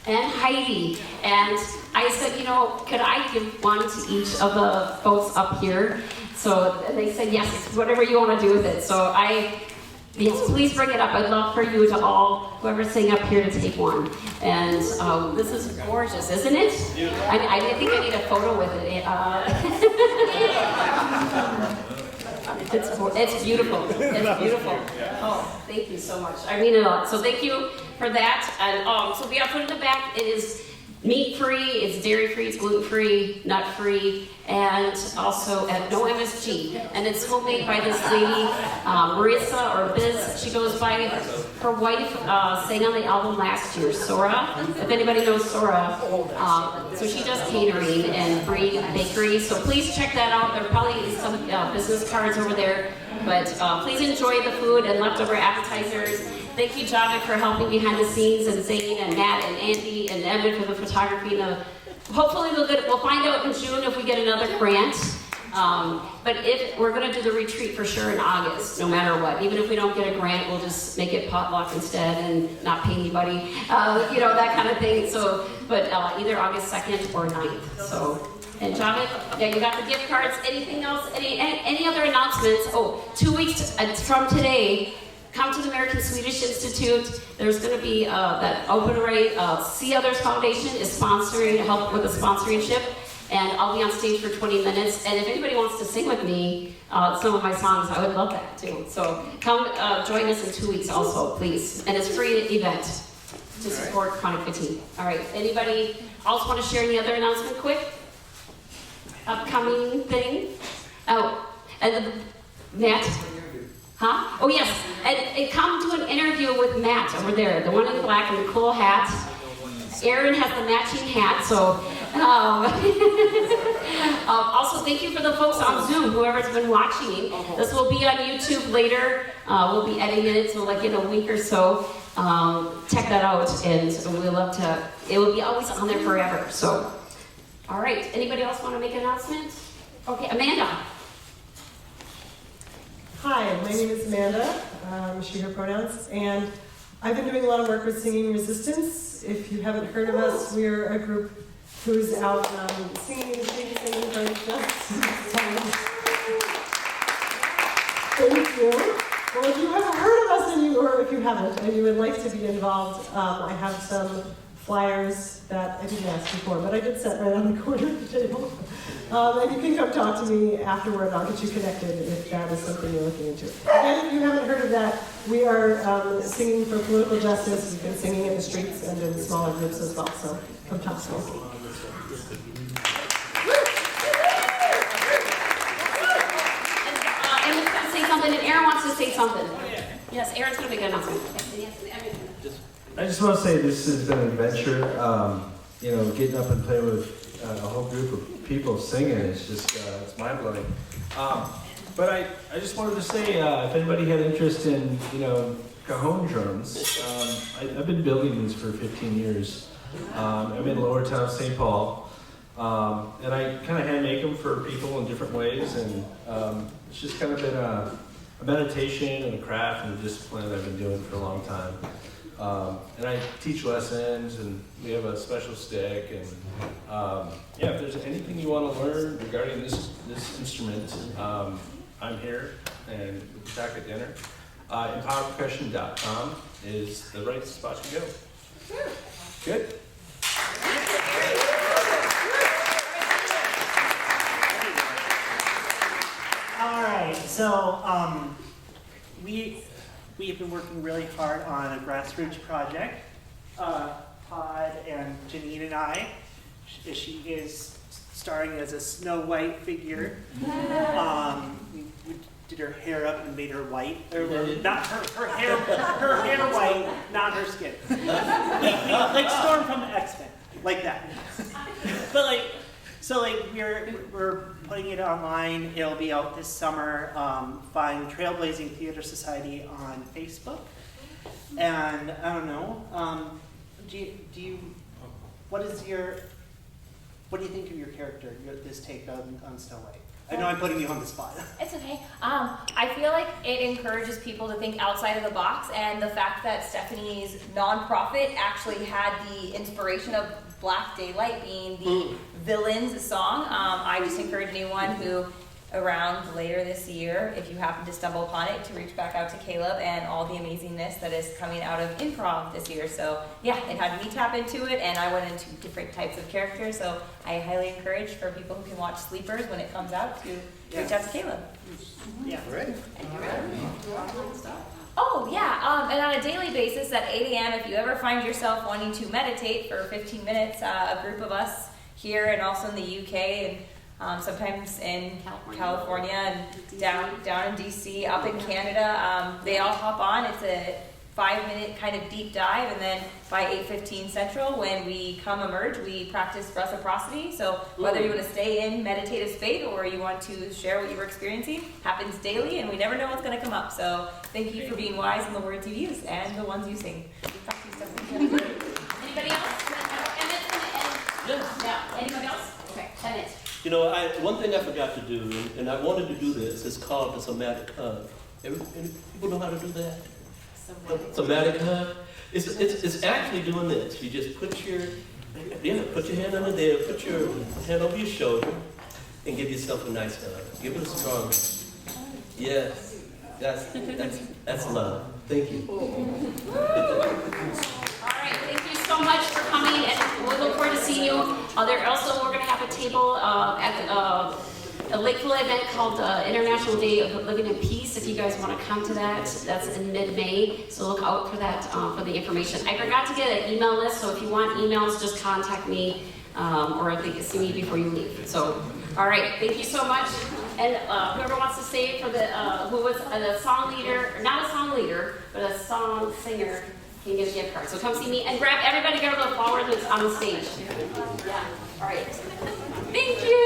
And Heidi. And I said, you know, could I give one to each of the folks up here? So they said, yes, whatever you want to do with it. So yes, please bring it up. I'd love for you to all, whoever's sitting up here, to take one. And this is gorgeous, isn't it? I think I need a photo with it. It's beautiful. It's beautiful. Oh, thank you so much. I mean it a lot. So thank you for that. And so we have food in the back. It is meat-free, it's dairy-free, it's gluten-free, nut-free, and also at no MSG. And it's homemade by this lady, Marissa, or Biz, she goes by. Her wife sang on the album last year, Sora. If anybody knows Sora, so she does catering and Bree Bakery. So please check that out. There are probably some business cards over there. But please enjoy the food and leftover appetizers. Thank you, Javik, for helping behind the scenes, and Zane and Matt and Andy and Emmett for the photography. Hopefully we'll find out in June if we get another grant. But if we're going to do the retreat for sure in August, no matter what. Even if we don't get a grant, we'll just make it potluck instead and not pay anybody. You know, that kind of thing. So, but either August 2nd or 9th. So. And Javik, yeah, you got the gift cards. Anything else? Any other announcements? Oh, 2 weeks from today, come to the American Swedish Institute. There's going to be that open rate. See Others Foundation is sponsoring, help with the sponsorship, and I'll be on stage for 20 minutes. And if anybody wants to sing with me some of my songs, I would love that too. So come join us in 2 weeks also, please. And it's a free event to support chronic fatigue. All right. Anybody else want to share any other announcement quick? Upcoming thing? Oh, and Matt? Huh? Oh yes, and come to an interview with Matt over there, the one in black and the cool hat. Aaron has the matching hat, so. Also, thank you for the folks on Zoom, whoever's been watching. This will be on YouTube later. We'll be editing it, so like in a week or so. Check that out, and we'd love to. It will be always on there forever. So, all right. Anybody else want to make an announcement? Okay, Amanda. Hi, my name is Amanda, she, her pronouns, and I've been doing a lot of work with Singing Resistance. If you haven't heard of us, we're a group who's out singing in the streets, singing for just Thank you. Well, if you haven't heard of us or if you haven't and you would like to be involved, I have some flyers that I didn't ask you for, but I did set right on the corner of the table. And you can come talk to me afterward. I'll get you connected if that is something you're looking into. Again, if you haven't heard of that, we are singing for political justice. We've been singing in the streets and in smaller groups as well, so come talk to us. Something, and Aaron wants to say something. Yes, Aaron's going to make an announcement. I just want to say this has been an adventure. Getting up and playing with a whole group of people singing is just, it's mind-blowing. But I just wanted to say, if anybody had interest in, cajon drums, I've been building these for 15 years. I'm in Lower Town, St. Paul. And I kind of hand make them for people in different ways, and it's just kind of been a meditation and a craft and a discipline I've been doing for a long time. And I teach lessons, and we have a special stick, and if there's anything you want to learn regarding this instrument, I'm here, and we can talk at dinner. EmpowerPercussion.com is the right spot to go. Good? All right, so we have been working really hard on a grassroots project. Pod and Janine and I, she is starring as a Snow White figure. We did her hair up and made her white. Not her hair white, not her skin. like Storm from the X-Men, like that. But we're putting it online. It'll be out this summer. Find Trailblazing Theater Society on Facebook. And I don't know. What do you think of your character? This take on Snow White. I know I'm putting you on the spot. It's okay. I feel like it encourages people to think outside of the box, and the fact that Stephanie's nonprofit actually had the inspiration of Black Daylight being the villain's song. I just encourage anyone who, around later this year, if you happen to stumble upon it, to reach back out to Kaleb and all the amazingness that is coming out of improv this year. So yeah, it had me tap into it, and I went into different types of characters. So I highly encourage for people who can watch Sleepers when it comes out to reach out to Kaleb. Yeah. Right. Oh yeah, and on a daily basis at 8 a.m. if you ever find yourself wanting to meditate for 15 minutes, a group of us here and also in the UK and sometimes in California and down in DC, up in Canada, they all hop on. It's a 5-minute kind of deep dive, and then by 8:15 Central, when we come emerge, we practice reciprocity. So whether you want to stay in meditative state or you want to share what you were experiencing, happens daily, and we never know what's going to come up. So thank you for being wise in the words you use and the ones you sing. Talk to you, Stephanie. Anybody else? Emmett's going to end. Yeah. Anybody else? Okay. 10 minutes. One thing I forgot to do, and I wanted to do this, it's called the somatic hug. Any people know how to do that? Somatic hug. It's actually doing this. You just put your hand under there, put your hand over your shoulder, and give yourself a nice hug. Give it a strong. Yes, that's love. Thank you. All right, thank you so much for coming, and we'll look forward to seeing you. We're going to have a table at a Lakeville event called International Day of Living in Peace. If you guys want to come to that, that's in mid-May, so look out for that, for the information. I forgot to get an email list, so if you want emails, just contact me, or I think see me before you leave. So, all right, thank you so much. And whoever wants to stay for the, who was a song leader, not a song leader, but a song singer, can get a gift card. So come see me, and everybody grab the flower that's on the stage. Yeah, all right. Thank you.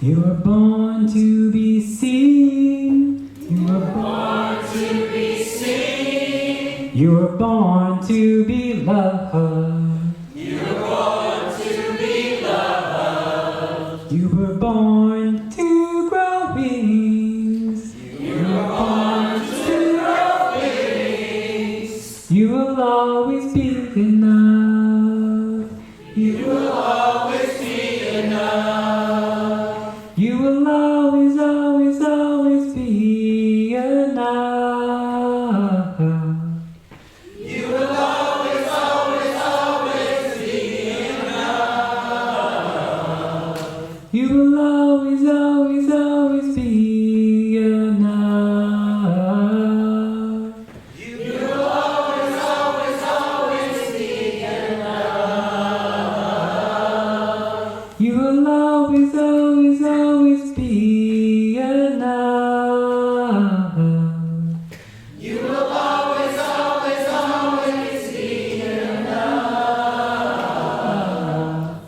You were born to be seen. You were born to be seen. You were born to be loved. You were born to be loved. You were born to grow wings. You were born to grow wings. You will always be enough. You will always be enough. You will always, always, always be enough. You will always, always, always be enough. You will always, always, always be enough. You will always, always, always be enough. You will always, always, always be enough. You will always, always, always be enough.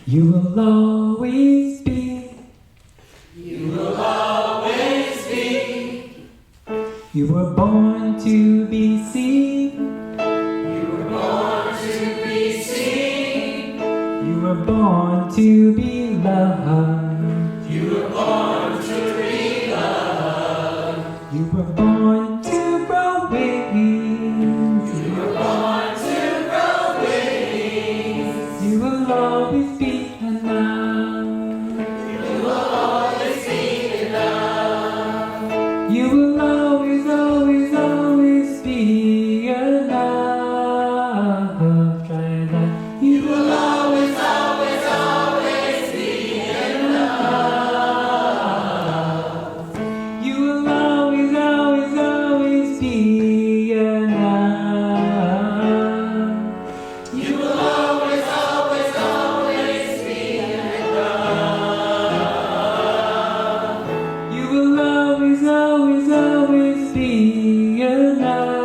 You will always be. You will always be. You were born to be seen. You were born to be seen. You were born to be loved. You were born to be loved. You were born to grow wings. You were born to grow wings. You will always be enough. You will always be enough. You will always, always, always be enough. Try that. You will always, always, always be enough. You will always, always, always be enough. You will always, always, always be enough. You will always, always, always be enough.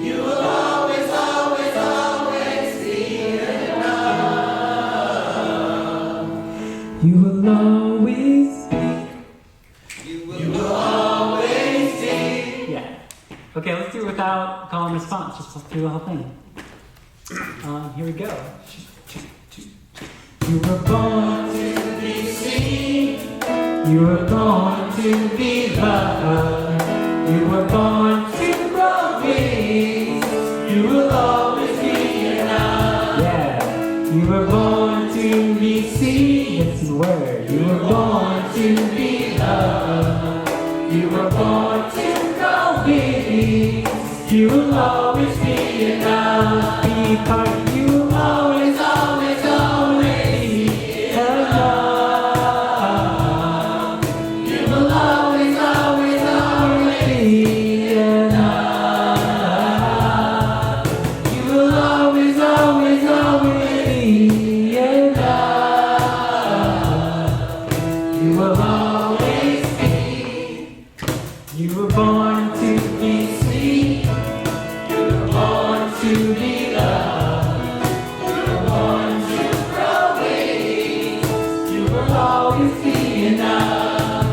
You will always, always, always be enough. You will always be. You will always be. Yeah. Okay, let's do it without call and response. Just let's do the whole thing. Here we go. You were born to be seen. You were born to be loved. You were born to grow wings. You will always be enough. Yeah. You were born to be seen. Yes, you were. You were born to be loved. You were born to grow wings. You will always be enough. Be part. You will always, always, always be enough. You will always, always, always Be enough. You will always, always, always be enough. You will always be. You were born to be seen. You were born to be loved. You were born to grow wings. You will always be enough.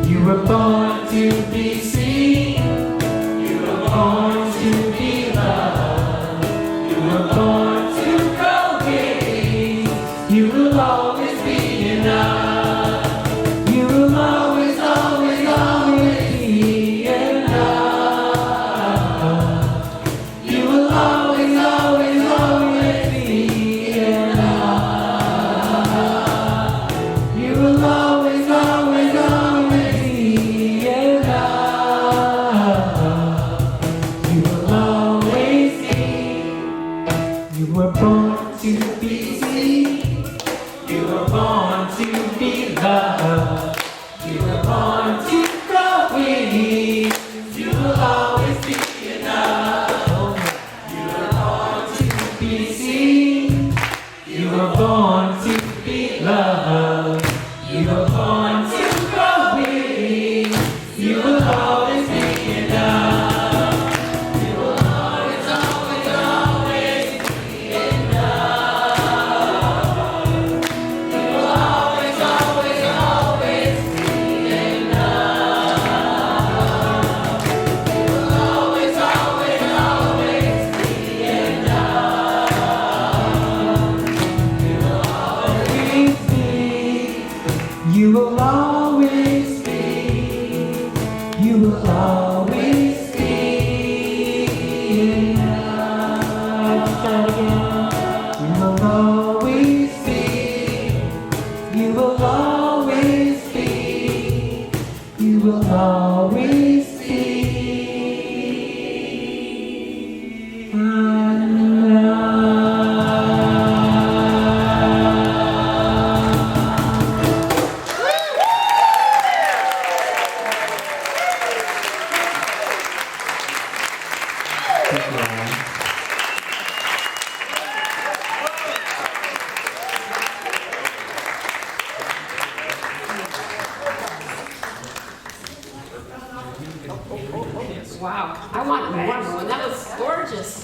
You were born to be seen. You were born to be loved. You were born to grow wings. You will always be enough. You will always, always, always be enough. You will always, always, always be enough. You will always, always, always be enough. will always be. Wow, I want one more. That was gorgeous.